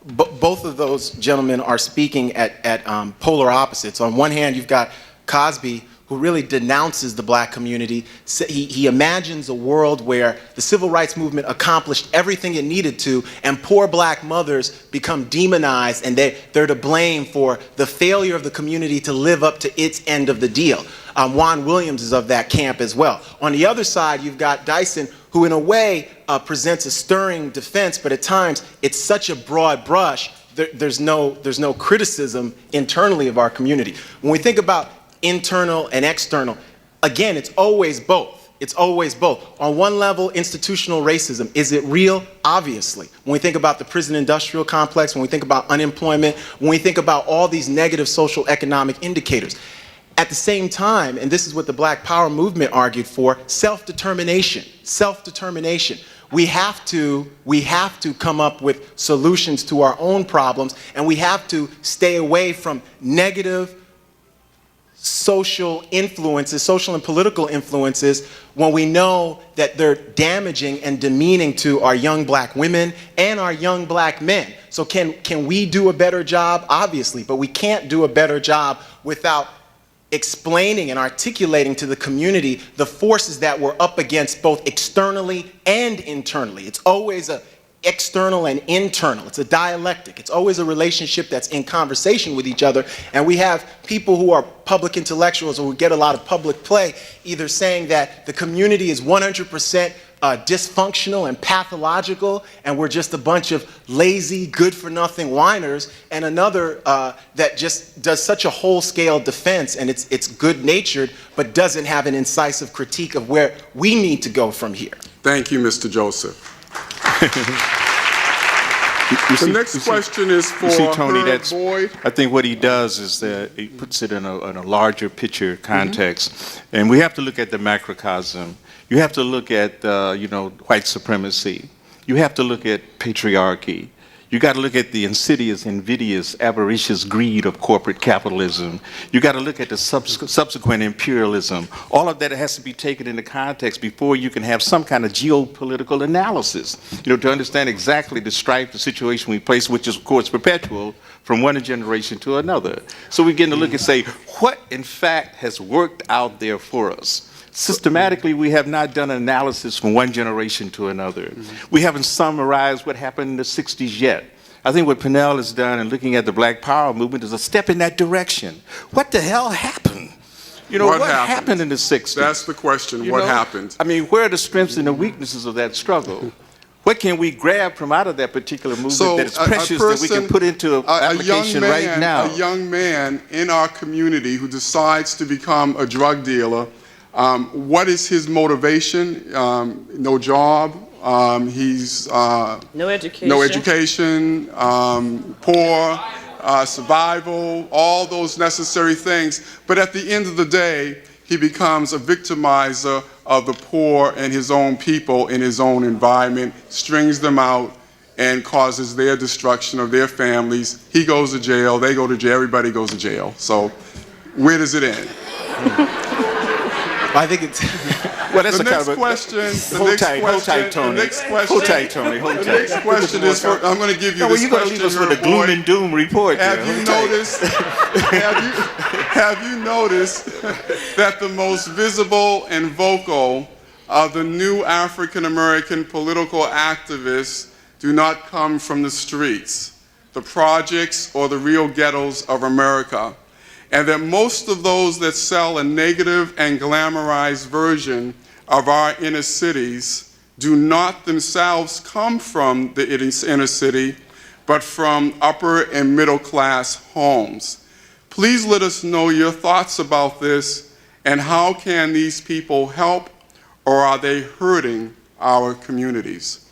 both of those gentlemen are speaking at polar opposites. On one hand, you've got Cosby, who really denounces the black community. He imagines a world where the civil rights movement accomplished everything it needed to, and poor black mothers become demonized, and they're to blame for the failure of the community to live up to its end of the deal. Juan Williams is of that camp as well. On the other side, you've got Dyson, who in a way presents a stirring defense, but at times it's such a broad brush, there's no criticism internally of our community. When we think about internal and external, again, it's always both. It's always both. On one level, institutional racism, is it real? Obviously. When we think about the prison industrial complex, when we think about unemployment, when we think about all these negative social economic indicators. At the same time, and this is what the Black Power movement argued for, self-determination. Self-determination. We have to come up with solutions to our own problems, and we have to stay away from negative social influences, social and political influences, when we know that they're damaging and demeaning to our young black women and our young black men. So can we do a better job? Obviously, but we can't do a better job without explaining and articulating to the community the forces that we're up against both externally and internally. It's always a external and internal. It's a dialectic. It's always a relationship that's in conversation with each other. And we have people who are public intellectuals or who get a lot of public play either saying that the community is 100% dysfunctional and pathological, and we're just a bunch of lazy, good-for-nothing whiners, and another that just does such a whole-scale defense, and it's good-natured, but doesn't have an incisive critique of where we need to go from here. Thank you, Mr. Joseph. The next question is for Tony, Herb Boyd. I think what he does is that he puts it in a larger picture context, and we have to look at the macrocosm. You have to look at white supremacy. You have to look at patriarchy. You got to look at the insidious, invidious, avaricious greed of corporate capitalism. You got to look at the subsequent imperialism. All of that has to be taken into context before you can have some kind of geopolitical analysis, to understand exactly the strife, the situation we place, which is, of course, perpetual from one generation to another. So we begin to look and say, what, in fact, has worked out there for us? Systematically, we have not done an analysis from one generation to another. We haven't summarized what happened in the 60s yet. I think what Pennell has done in looking at the Black Power movement is a step in that direction. What the hell happened? What happened in the 60s? That's the question. What happened? I mean, where are the strengths and the weaknesses of that struggle? What can we grab from out of that particular movement that is precious that we can put into application right now? A young man in our community who decides to become a drug dealer, what is his motivation? No job. He's no education, poor, survival, all those necessary things. But at the end of the day, he becomes a victimizer of the poor and his own people in his own environment, strings them out, and causes their destruction of their families. He goes to jail, they go to jail, everybody goes to jail. So where does it end? I think it's well, that's the next question. Hold tight, Tony. The next question. Hold tight, Tony. Hold tight. The next question is for. I'm going to give you this you're question. You're going to leave us with a gloom and doom report. Have you noticed? Have you noticed that the most visible and vocal of the new African American political activists do not come from the streets, the projects, or the real ghettos of America? And that most of those that sell a negative and glamorized version of our inner cities do not themselves come from the inner city, but from upper and middle class homes. Please let us know your thoughts about this, and how can these people help, or are they hurting our communities?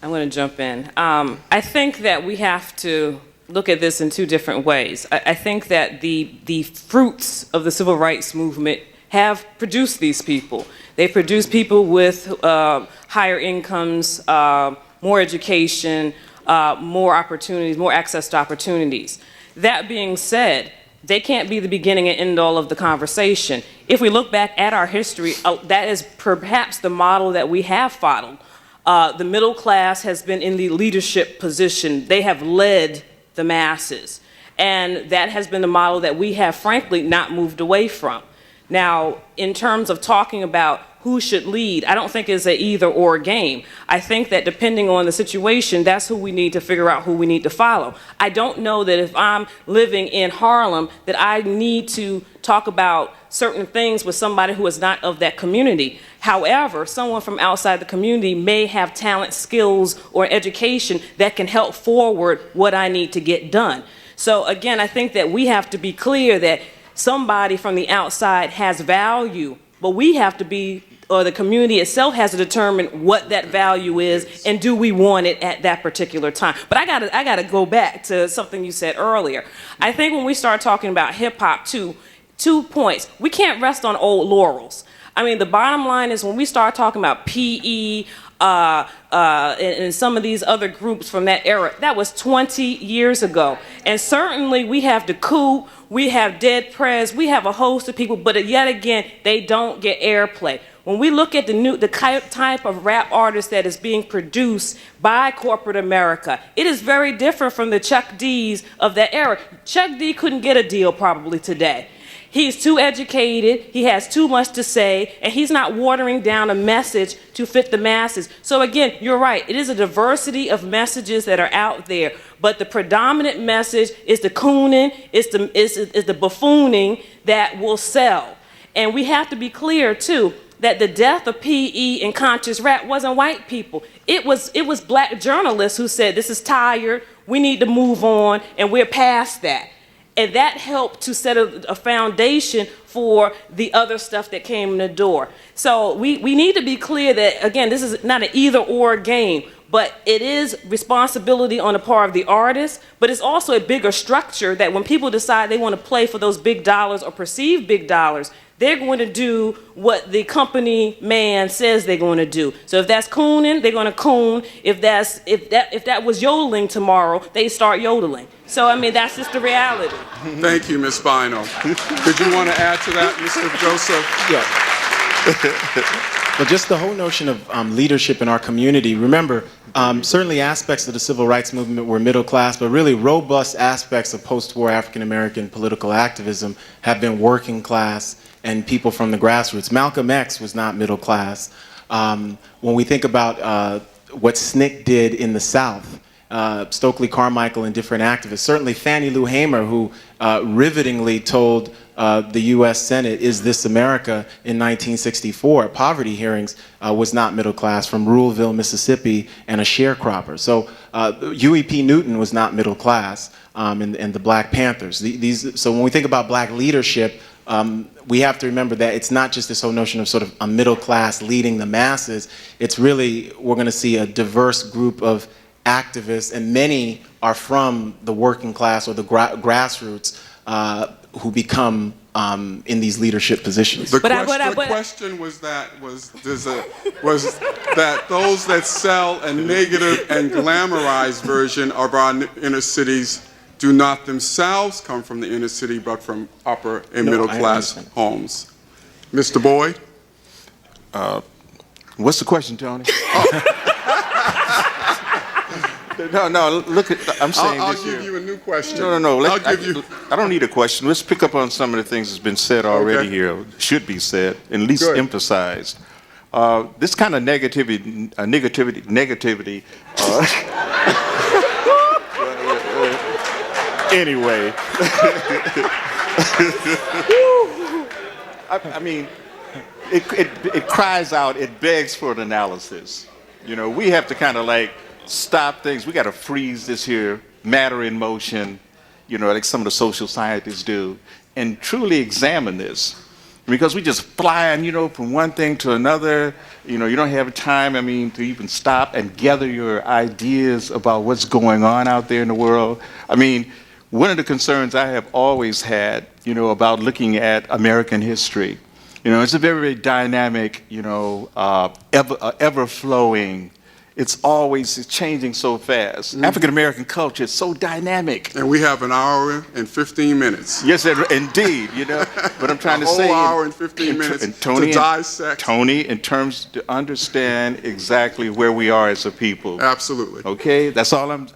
I'm going to jump in. I think that we have to look at this in two different ways. I think that the fruits of the civil rights movement have produced these people. They produce people with higher incomes, more education, more opportunities, more access to opportunities. That being said, they can't be the beginning and end all of the conversation. If we look back at our history, that is perhaps the model that we have followed. The middle class has been in the leadership position. They have led the masses. And that has been the model that we have, frankly, not moved away from. Now, in terms of talking about who should lead, I don't think it's an either-or game. I think that depending on the situation, that's who we need to figure out who we need to follow. I don't know that if I'm living in Harlem that I need to talk about certain things with somebody who is not of that community. However, someone from outside the community may have talent, skills, or education that can help forward what I need to get done. So again, I think that we have to be clear that somebody from the outside has value, but we have to be, or the community itself has to determine what that value is and do we want it at that particular time. But I gotta go back to something you said earlier. I think when we start talking about hip hop too, 2 points. We can't rest on old laurels. I mean, the bottom line is when we start talking about PE and some of these other groups from that era, that was 20 years ago. And certainly we have the Coup, we have Dead Prez, we have a host of people, but yet again, they don't get airplay. When we look at the type of rap artist that is being produced by corporate America, it is very different from the Chuck D's of that era. Chuck D couldn't get a deal probably today. He's too educated, he has too much to say, and he's not watering down a message to fit the masses. So again, you're right, it is a diversity of messages that are out there, but the predominant message is the cooning, is the buffooning that will sell. And we have to be clear too, that the death of PE and conscious rap wasn't white people. It was black journalists who said, this is tired, we need to move on, and we're past that. And that helped to set a foundation for the other stuff that came in the door. So we need to be clear that, again, this is not an either-or game, but it is responsibility on the part of the artist, but it's also a bigger structure that when people decide they want to play for those big dollars or perceived big dollars, they're going to do what the company man says they're going to do. So if that's cooning, they're going to coon. If that was yodeling tomorrow, they start yodeling. So I mean, that's just the reality. Thank you, Ms. Bino. Did you want to add to that, Mr. Joseph? Yeah. Well, just the whole notion of leadership in our community. Remember, certainly aspects of the civil rights movement were middle class, but really robust aspects of post-war African-American political activism have been working class and people from the grassroots. Malcolm X was not middle class. When we think about what SNCC did in the South, Stokely Carmichael and different activists, certainly Fannie Lou Hamer, who rivetingly told the U.S. Senate, "Is this America?" in 1964 at poverty hearings, was not middle class, from Ruleville, Mississippi, and a sharecropper. So Huey P. Newton was not middle class, and the Black Panthers. So when we think about black leadership, we have to remember that it's not just this whole notion of sort of a middle class leading the masses. It's really, we're going to see a diverse group of activists, and many are from the working class or the grassroots who become in these leadership positions. The question was that those that sell a negative and glamorized version of our inner cities do not themselves come from the inner city, but from upper and middle class homes. Mr. Boyd? What's the question, Tony? No, look at, I'm saying I'll this give you a new question. No. I don't need a question. Let's pick up on some of the things that's been said already here, should be said, and at least emphasized. This kind of negativity anyway. I mean, it cries out, it begs for an analysis. You know, we have to kind of like stop things. We got to freeze this here matter in motion, you know, like some of the social scientists do, and truly examine this. Because we just flying, you know, from one thing to another. You know, you don't have time, I mean, to even stop and gather your ideas about what's going on out there in the world. I mean, one of the concerns I have always had, you know, about looking at American history, you know, it's a very, very dynamic, you know, ever-flowing. It's changing so fast. African-American culture is so dynamic. And we have an hour and 15 minutes. Yes, indeed, you know. But I'm trying to say, a whole hour and 15 minutes to dissect. Tony, in terms to understand exactly where we are as a people. Absolutely. Okay, that's all I'm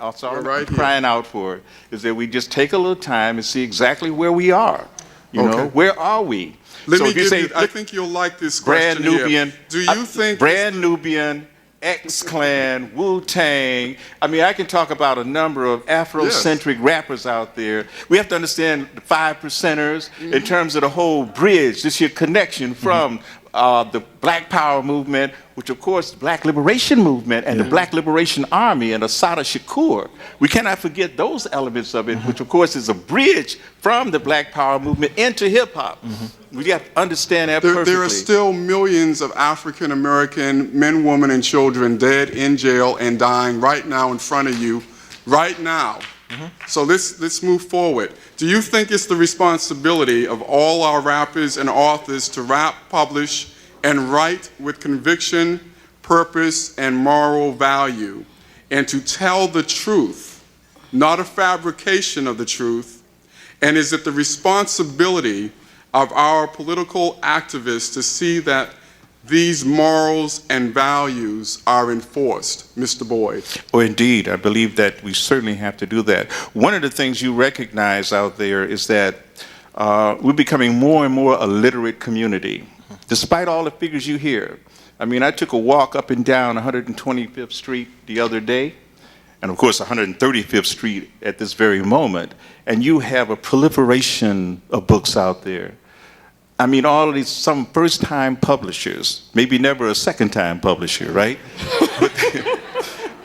crying out for, is that we just take a little time and see exactly where we are. You know, where are we? Let So me if you give say, you, I look, think you'll like this Brand question here. Nubian, Do you think Brand Nubian, X-Clan, Wu-Tang. I mean, I can talk about a number of Afrocentric rappers out there. We have to understand the 5%ers in terms of the whole bridge, this here connection from the Black Power movement, which of course the Black Liberation movement and the Black Liberation Army and Assata Shakur. We cannot forget those elements of it, which of course is a bridge from the Black Power movement into hip hop. We have to understand that perfectly. there are still millions of African American men, women, and children dead in jail and dying right now in front of you, right now. So let's move forward. Do you think it's the responsibility of all our rappers and authors to rap, publish, and write with conviction, purpose, and moral value, and to tell the truth, not a fabrication of the truth? And is it the responsibility of our political activists to see that these morals and values are enforced, Mr. Boyd? Oh, indeed. I believe that we certainly have to do that. One of the things you recognize out there is that we're becoming more and more a literate community, despite all the figures you hear. I mean, I took a walk up and down 125th Street the other day, and of course 135th Street at this very moment, and you have a proliferation of books out there. I mean, all of these, some first-time publishers, maybe never a second-time publisher, right?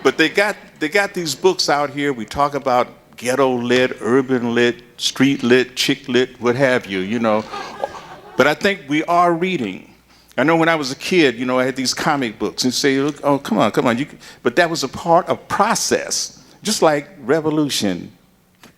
but they got these books out here. We talk about ghetto lit, urban lit, street lit, chick lit, what have you, you know. But I think we are reading. I know when I was a kid, you know, I had these comic books and say, oh, come on. But that was a part of process. Just like revolution,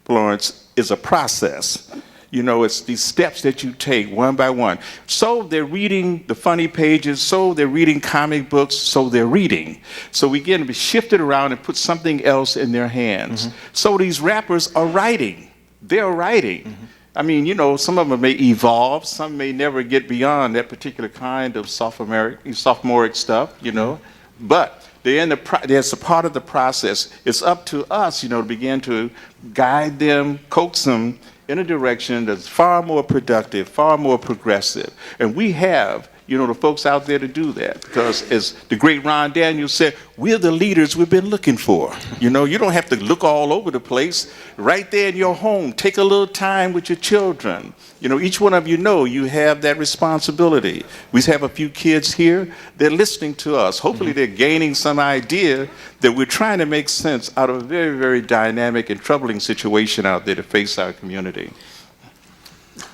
Florence, is a process. You know, it's these steps that you take one by one. So they're reading the funny pages, so they're reading comic books, so they're reading. So we get them to shift it around and put something else in their hands. So these rappers are writing. They're writing. I mean, you know, some of them may evolve, some may never get beyond that particular kind of sophomoric stuff, you know. But they're that's a part of the process. It's up to us, you know, to begin to guide them, coax them in a direction that's far more productive, far more progressive. And we have, you know, the folks out there to do that. Because as the great Ron Daniels said, we're the leaders we've been looking for. You know, you don't have to look all over the place. Right there in your home, take a little time with your children. You know, each one of you know you have that responsibility. We have a few kids here, they're listening to us. Hopefully they're gaining some idea that we're trying to make sense out of a very, very dynamic and troubling situation out there to face our community.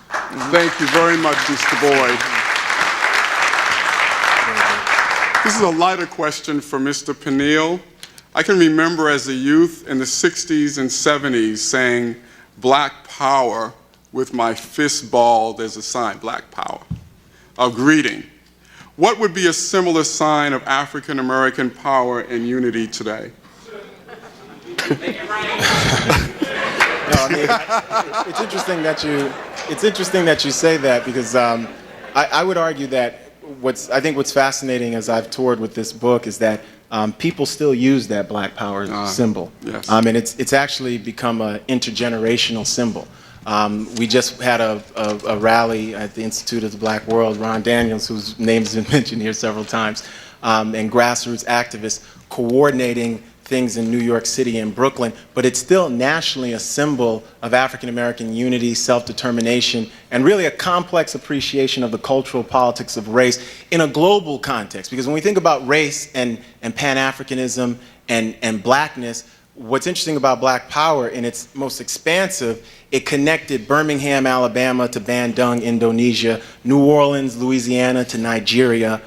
Thank you very much, Mr. Boyd. This is a lighter question for Mr. Peniel. I can remember as a youth in the 60s and 70s saying Black Power with my fist balled as a sign, Black Power, a greeting. What would be a similar sign of African American power and unity today? No, I mean, it's interesting that you say that, because I would argue that I think what's fascinating as I've toured with this book is that people still use that Black Power symbol. Yes. And it's actually become an intergenerational symbol. We just had a rally at the Institute of the Black World. Ron Daniels, whose name has been mentioned here several times, and grassroots activists coordinating things in New York City and Brooklyn, but it's still nationally a symbol of African American unity, self-determination, and really a complex appreciation of the cultural politics of race in a global context. Because when we think about race and Pan-Africanism and blackness, what's interesting about Black Power in its most expansive, it connected Birmingham, Alabama to Bandung, Indonesia, New Orleans, Louisiana to Nigeria,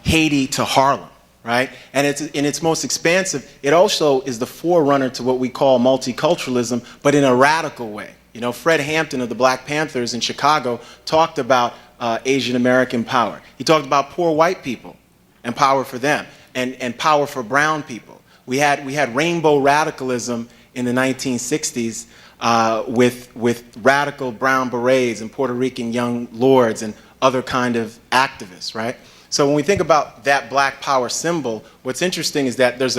Haiti to Harlem. Right? And it's in its most expansive, it also is the forerunner to what we call multiculturalism, but in a radical way. You know, Fred Hampton of the Black Panthers in Chicago talked about Asian American power. He talked about poor white people and power for them, and power for brown people. We had rainbow radicalism in the 1960s with radical brown berets and Puerto Rican young lords and other kind of activists, right? So when we think about that Black Power symbol, what's interesting is that there's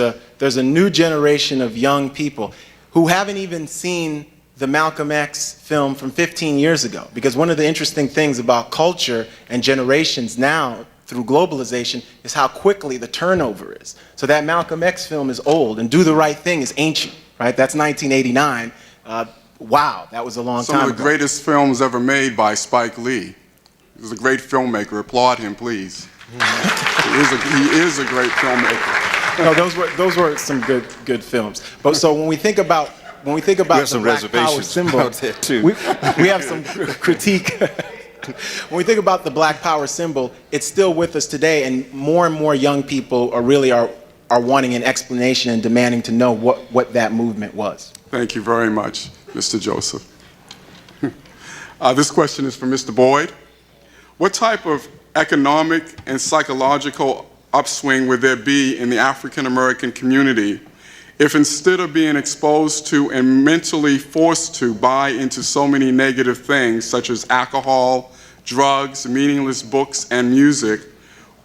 a new generation of young people who haven't even seen the Malcolm X film from 15 years ago. Because one of the interesting things about culture and generations now through globalization is how quickly the turnover is. So that Malcolm X film is old, and Do the Right Thing is ancient, right? That's 1989. Wow, that was a long time ago. Some of the greatest films ever made by Spike Lee. He's a great filmmaker. Applaud him, please. He is a great filmmaker. No, those were some good films. But so when we think about the Black Power symbol, out there too. we have some critique. When we think about the Black Power symbol, it's still with us today, and more young people are wanting an explanation and demanding to know what that movement was. Thank you very much, Mr. Joseph. This question is for Mr. Boyd. What type of economic and psychological upswing would there be in the African American community if instead of being exposed to and mentally forced to buy into so many negative things such as alcohol, drugs, meaningless books, and music,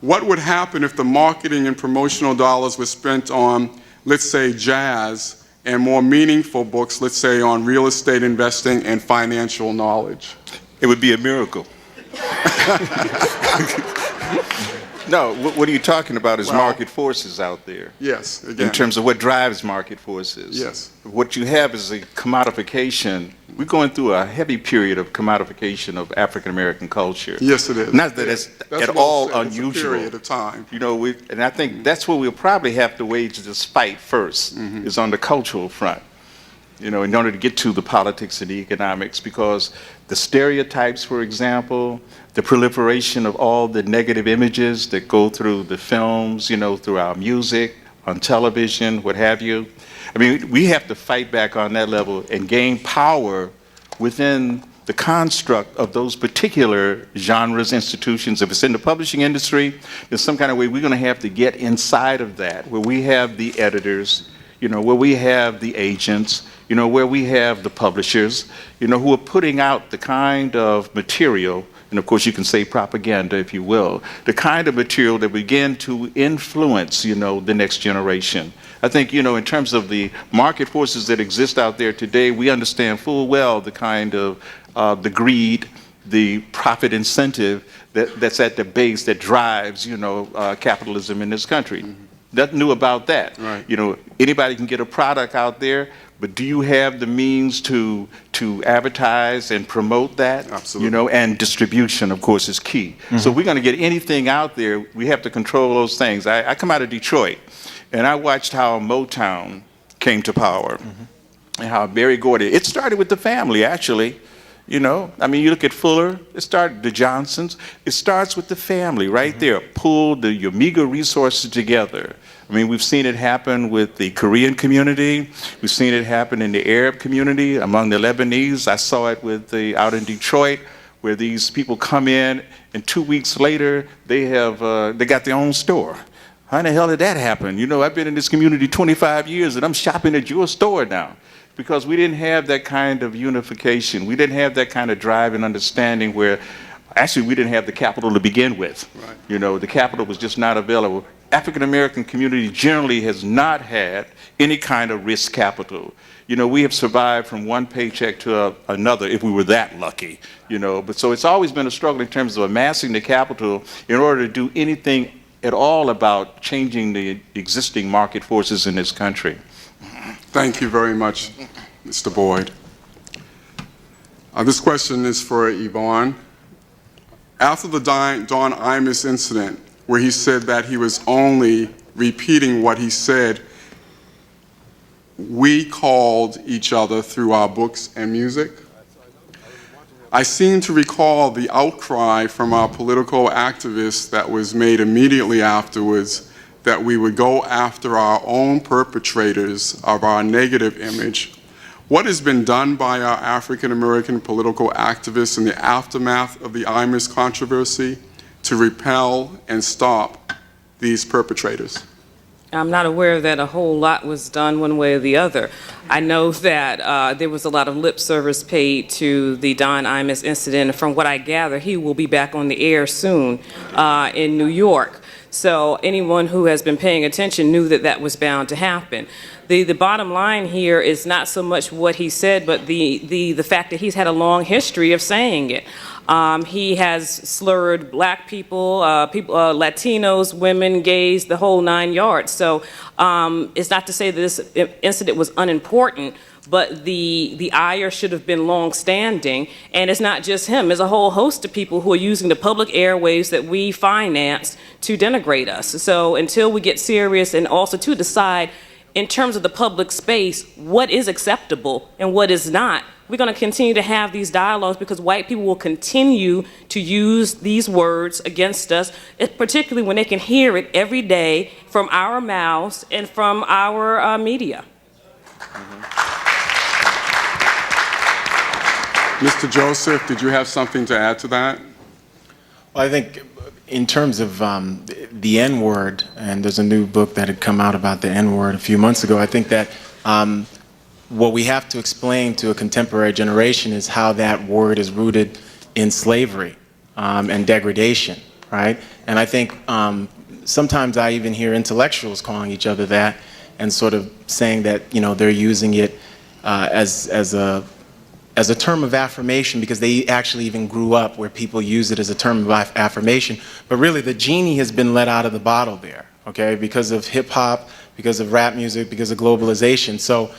what would happen if the marketing and promotional dollars were spent on, let's say, jazz and more meaningful books, let's say, on real estate investing and financial knowledge? It would be a miracle. No, what are you talking about is market forces out there. Yes, again. In terms of what drives market forces. Yes. What you have is a commodification. We're going through a heavy period of commodification of African American culture. Yes, it is. Not that it's at all unusual. It's a period of time. You know, and I think that's where we'll probably have to wage this fight first, is on the cultural front. You know, in order to get to the politics and the economics, because the stereotypes, for example, the proliferation of all the negative images that go through the films, you know, through our music, on television, what have you. I mean, we have to fight back on that level and gain power within the construct of those particular genres, institutions. If it's in the publishing industry, there's some kind of way we're going to have to get inside of that, where we have the editors, you know, where we have the agents, you know, where we have the publishers, you know, who are putting out the kind of material, and of course you can say propaganda if you will, the kind of material that begin to influence, you know, the next generation. I think, you know, in terms of the market forces that exist out there today, we understand full well the kind of the greed, the profit incentive that's at the base that drives, you know, capitalism in this country. Nothing new about that. Right. You know, anybody can get a product out there, but do you have the means to advertise and promote that? Absolutely. You know, and distribution, of course, is key. So if we're going to get anything out there, we have to control those things. I come out of Detroit, and I watched how Motown came to power, and how Berry Gordy. It started with the family, actually. You know, I mean, you look at Fuller, it started, the Johnsons, it starts with the family right there. Pull your meager resources together. I mean, we've seen it happen with the Korean community. We've seen it happen in the Arab community, among the Lebanese. I saw it out in Detroit, where these people come in, and 2 weeks later, they got their own store. How in the hell did that happen? You know, I've been in this community 25 years, and I'm shopping at your store now. Because we didn't have that kind of unification. We didn't have that kind of drive and understanding where, actually, we didn't have the capital to begin with. Right. You know, the capital was just not available. African American community generally has not had any kind of risk capital. You know, we have survived from one paycheck to another if we were that lucky, you know. But so it's always been a struggle in terms of amassing the capital in order to do anything at all about changing the existing market forces in this country. Thank you very much, Mr. Boyd. This question is for Yvonne. After the Don Imus incident, where he said that he was only repeating what he said, we called each other through our books and music. I seem to recall the outcry from our political activists that was made immediately afterwards, that we would go after our own perpetrators of our negative image. What has been done by our African American political activists in the aftermath of the Imus controversy to repel and stop these perpetrators? I'm not aware that a whole lot was done one way or the other. I know that there was a lot of lip service paid to the Don Imus incident. From what I gather, he will be back on the air soon in New York. So anyone who has been paying attention knew that that was bound to happen. The bottom line here is not so much what he said, but the fact that he's had a long history of saying it. He has slurred black people, Latinos, women, gays, the whole 9 yards. So it's not to say that this incident was unimportant, but the ire should have been long-standing. And it's not just him. There's a whole host of people who are using the public airwaves that we finance to denigrate us. So until we get serious, and also to decide in terms of the public space what is acceptable and what is not, we're going to continue to have these dialogues, because white people will continue to use these words against us, particularly when they can hear it every day from our mouths and from our media. Mr. Joseph, did you have something to add to that? Well, I think in terms of the N-word, and there's a new book that had come out about the N-word a few months ago, I think that what we have to explain to a contemporary generation is how that word is rooted in slavery and degradation, right? And I think sometimes I even hear intellectuals calling each other that, and sort of saying that, you know, they're using it as a term of affirmation because they actually even grew up where people use it as a term of affirmation. But really, the genie has been let out of the bottle there, okay, because of hip-hop, because of rap music, because of globalization. So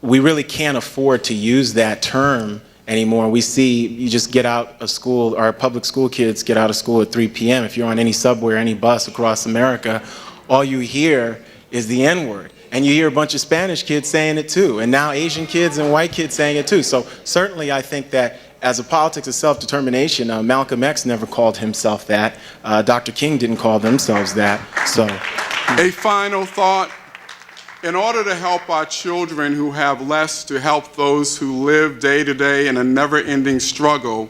we really can't afford to use that term anymore. We see, you just get out of school, our public school kids get out of school at 3 p.m. If you're on any subway or any bus across America, all you hear is the N-word. And you hear a bunch of Spanish kids saying it too, and now Asian kids and white kids saying it too. So certainly I think that as a politics of self-determination, Malcolm X never called himself that. Dr. King didn't call themselves that. So, a final thought. In order to help our children who have less to help those who live day to day in a never-ending struggle,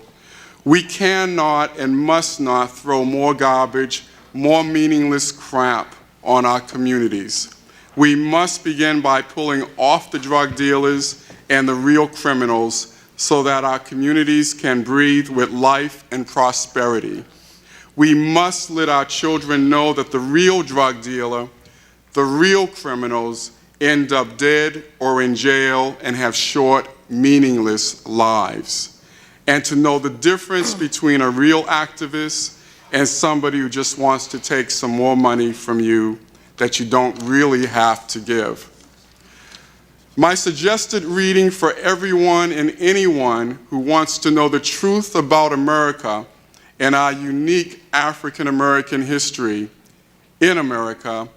we cannot and must not throw more garbage, more meaningless crap on our communities. We must begin by pulling off the drug dealers and the real criminals so that our communities can breathe with life and prosperity. We must let our children know that the real drug dealer, the real criminals, end up dead or in jail and have short, meaningless lives. And to know the difference between a real activist and somebody who just wants to take some more money from you that you don't really have to give. My suggested reading for everyone and anyone who wants to know the truth about America and our unique African American history in America,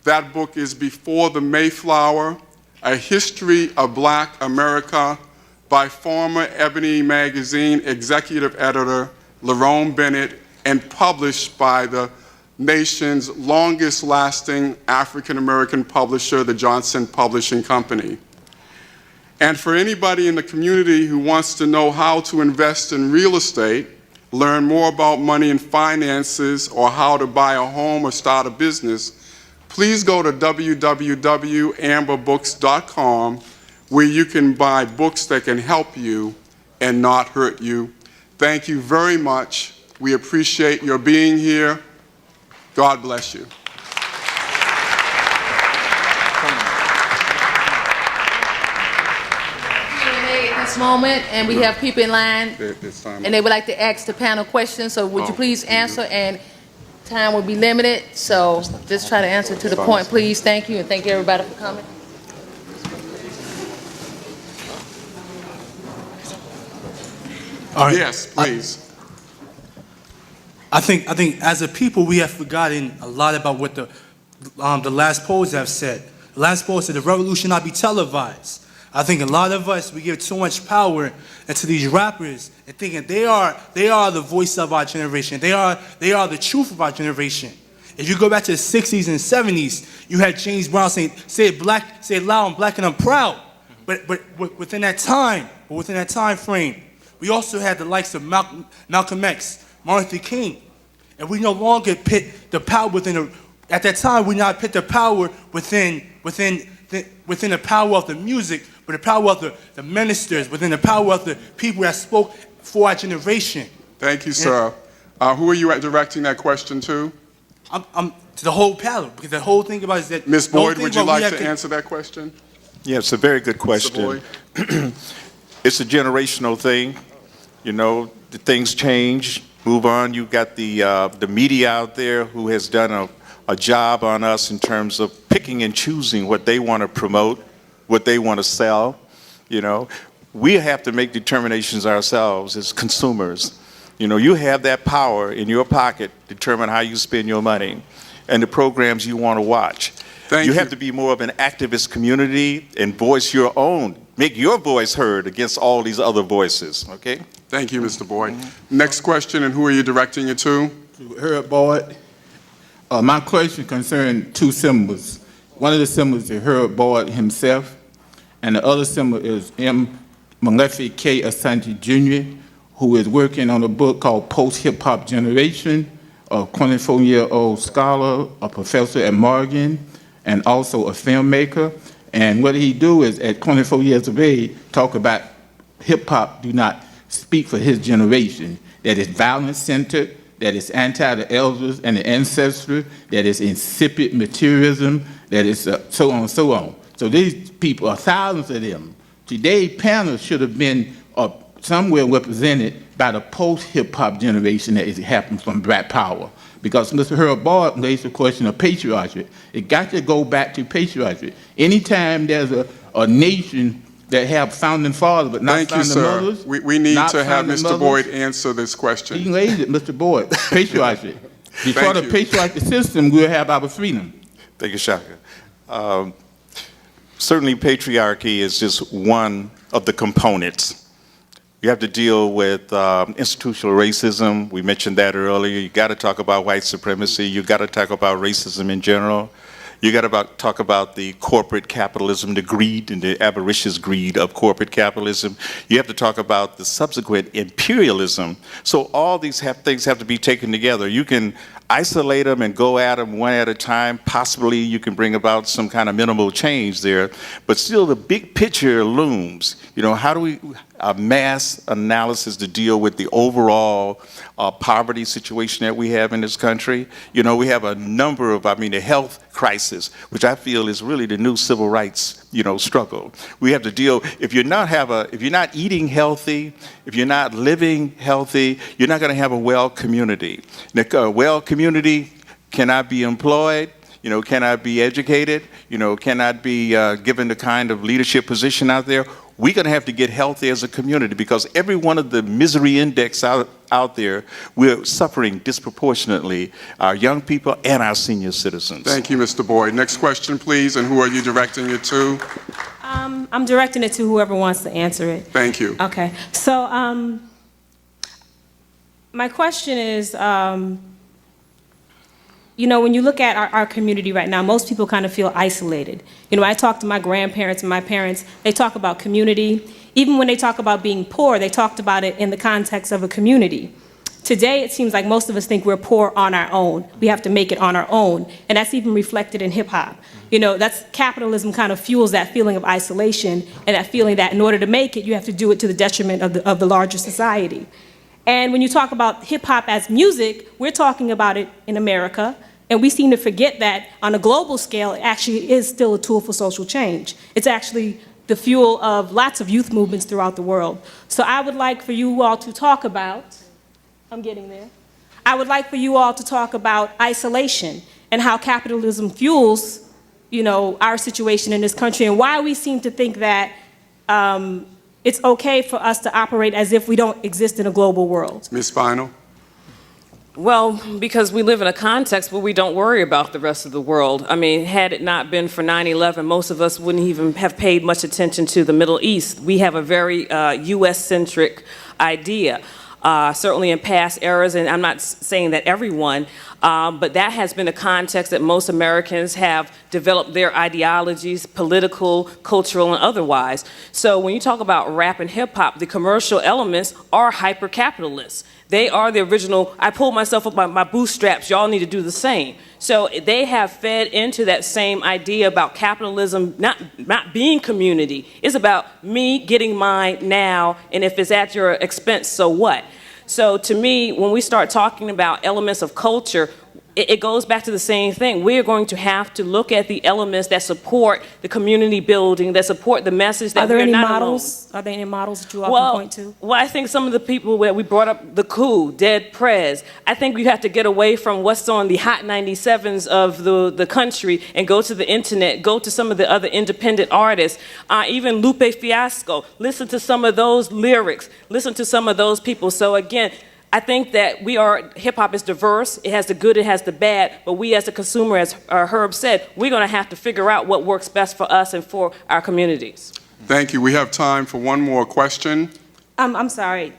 that book is Before the Mayflower, A History of Black America by former Ebony magazine executive editor Lerone Bennett and published by the nation's longest-lasting African-American publisher, the Johnson Publishing Company. And for anybody in the community who wants to know how to invest in real estate, learn more about money and finances, or how to buy a home or start a business, please go to www.amberbooks.com, where you can buy books that can help you and not hurt you. Thank you very much. We appreciate your being here. God bless you. Q&A at this moment, and we have people in line, and they would like to ask the panel questions, so would you please answer, and time will be limited, so just try to answer to the point, please. Thank you, and thank you everybody for coming. All right. Yes, please. I think as a people we have forgotten a lot about what the last poets have said. The last poet said the revolution not be televised. I think a lot of us, we give too much power into these rappers and thinking they are the voice of our generation. They are the truth of our generation. If you go back to the 60s and 70s, you had James Brown saying, say it loud, I'm black and I'm proud. But within that time frame, we also had the likes of Malcolm X, Martin Luther King, and we no longer pit the power at that time we not pit the power within the power of the music, but the power of the ministers, within the power of the people that spoke for our generation. Thank you, sir. Who are you directing that question to? I'm to the whole panel, because the whole thing about it is that. Ms. the whole Boyd, thing would you about we like have to answer that question? Yeah, it's a very good Mr. question. Boyd? It's a generational thing. You know, the things change, move on. You've got the media out there who has done a job on us in terms of picking and choosing what they want to promote, what they want to sell. You know, we have to make determinations ourselves as consumers. You know, you have that power in your pocket to determine how you spend your money and the programs you want to watch. You have to be more of an activist community and voice your own, make your voice heard against all these other voices, okay? Thank you, Mr. Boyd. Next question, and who are you directing it to? Herb Boyd. My question concerns two symbols. One of the symbols is Herb Boyd himself, and the other symbol is M. Malefi K. Asante Jr., who is working on a book called Post-Hip Hop Generation, a 24-year-old scholar, a professor at Morgan, and also a filmmaker. And what he do is, at 24 years of age, talk about hip-hop do not speak for his generation, that it's violence-centered, that it's anti the elders and the ancestry, that it's insipid materialism, that it's so on and so on. So these people are thousands of them. Today's panel should have been somewhere represented by the post-hip-hop generation that is happening from Black Power. Because Mr. Herb Boyd raised the question of patriarchy. It got to go back to patriarchy. Anytime there's a nation that have founding fathers but not founding mothers. Thank you, sir. We need to have Mr. Boyd answer this question. He raised it, Mr. Boyd. Patriarchy. Before the patriarchy system, we'll have our freedom. Thank you, Shaka. Certainly patriarchy is just one of the components. You have to deal with institutional racism. We mentioned that earlier. You got to talk about white supremacy. You got to talk about racism in general. You got to talk about the corporate capitalism, the greed and the avaricious greed of corporate capitalism. You have to talk about the subsequent imperialism. So all these things have to be taken together. You can isolate them and go at them one at a time. Possibly you can bring about some kind of minimal change there, but still the big picture looms. You know, how do we mass analysis to deal with the overall poverty situation that we have in this country? You know, we have a number of, the health crisis, which I feel is really the new civil rights, struggle. We have to deal, if you're not eating healthy, if you're not living healthy, you're not going to have a well community. A well community cannot be employed, cannot be educated, cannot be given the kind of leadership position out there. We're going to have to get healthy as a community, because every one of the misery index out there, we're suffering disproportionately, our young people and our senior citizens. Thank you, Mr. Boyd. Next question, please, and who are you directing it to? I'm directing it to whoever wants to answer it. Thank you. Okay. So my question is, when you look at our community right now, most people kind of feel isolated. I talk to my grandparents and my parents, they talk about community. Even when they talk about being poor, they talked about it in the context of a community. Today, it seems like most of us think we're poor on our own. We have to make it on our own. And that's even reflected in hip hop. That's capitalism kind of fuels that feeling of isolation and that feeling that in order to make it, you have to do it to the detriment of the larger society. And when you talk about hip hop as music, we're talking about it in America. And we seem to forget that on a global scale, it actually is still a tool for social change. It's actually the fuel of lots of youth movements throughout the world. So I would like for you all to talk about, I'm getting there. I would like for you all to talk about isolation and how capitalism fuels, our situation in this country, and why we seem to think that it's okay for us to operate as if we don't exist in a global world. Ms. Spinell? Well, because we live in a context where we don't worry about the rest of the world. Had it not been for 9/11, most of us wouldn't even have paid much attention to the Middle East. We have a very U.S.-centric idea. Certainly in past eras, and I'm not saying that everyone, but that has been a context that most Americans have developed their ideologies, political, cultural, and otherwise. So when you talk about rap and hip hop, the commercial elements are hyper-capitalist. They are the original, I pulled myself up by my bootstraps, y'all need to do the same. So they have fed into that same idea about capitalism not being community. It's about me getting mine now, and if it's at your expense, so what? So to me, when we start talking about elements of culture, it goes back to the same thing. We're going to have to look at the elements that support the community building, that support the message that Are there we're any not models? Are there any models that you all can point to? Well, I think some of the people that we brought up, the coup, Dead Prez, I think we have to get away from what's on the Hot 97s of the country and go to the internet, go to some of the other independent artists, even Lupe Fiasco. Listen to some of those lyrics. Listen to some of those people. So again, I think that hip-hop is diverse. It has the good, it has the bad, but we as a consumer, as Herb said, we're going to have to figure out what works best for us and for our communities. Thank you. We have time for one more question. I'm sorry.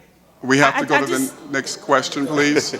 We have to go to the next question, please.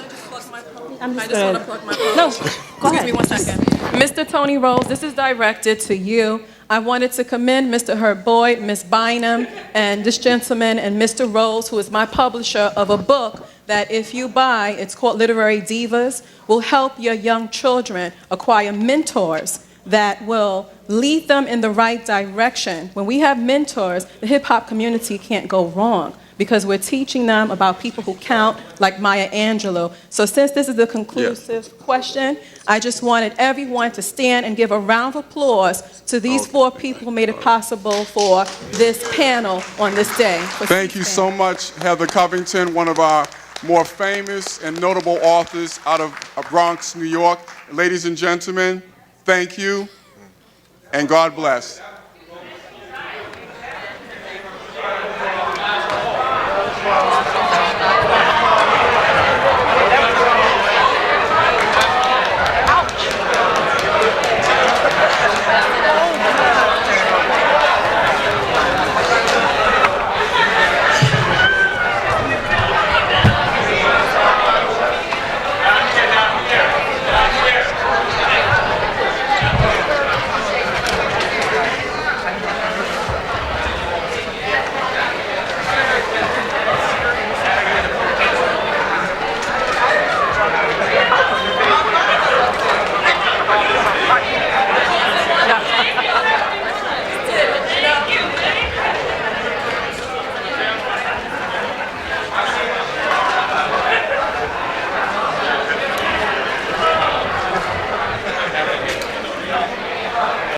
I'm I just just want gonna, to plug my no, go Excuse ahead. me one second. Mr. Tony Rose, this is directed to you. I wanted to commend Mr. Herb Boyd, Ms. Bynum, and this gentleman, and Mr. Rose, who is my publisher of a book that if you buy, it's called Literary Divas, will help your young children acquire mentors that will lead them in the right direction. When we have mentors, the hip-hop community can't go wrong, because we're teaching them about people who count, like Maya Angelou. So since this is a conclusive question, I just wanted everyone to stand and give a round of applause to these 4 people who made it possible for this panel on this day. Thank you so much, Heather Covington, one of our more famous and notable authors out of Bronx, New York. Ladies and gentlemen, thank you, and God bless.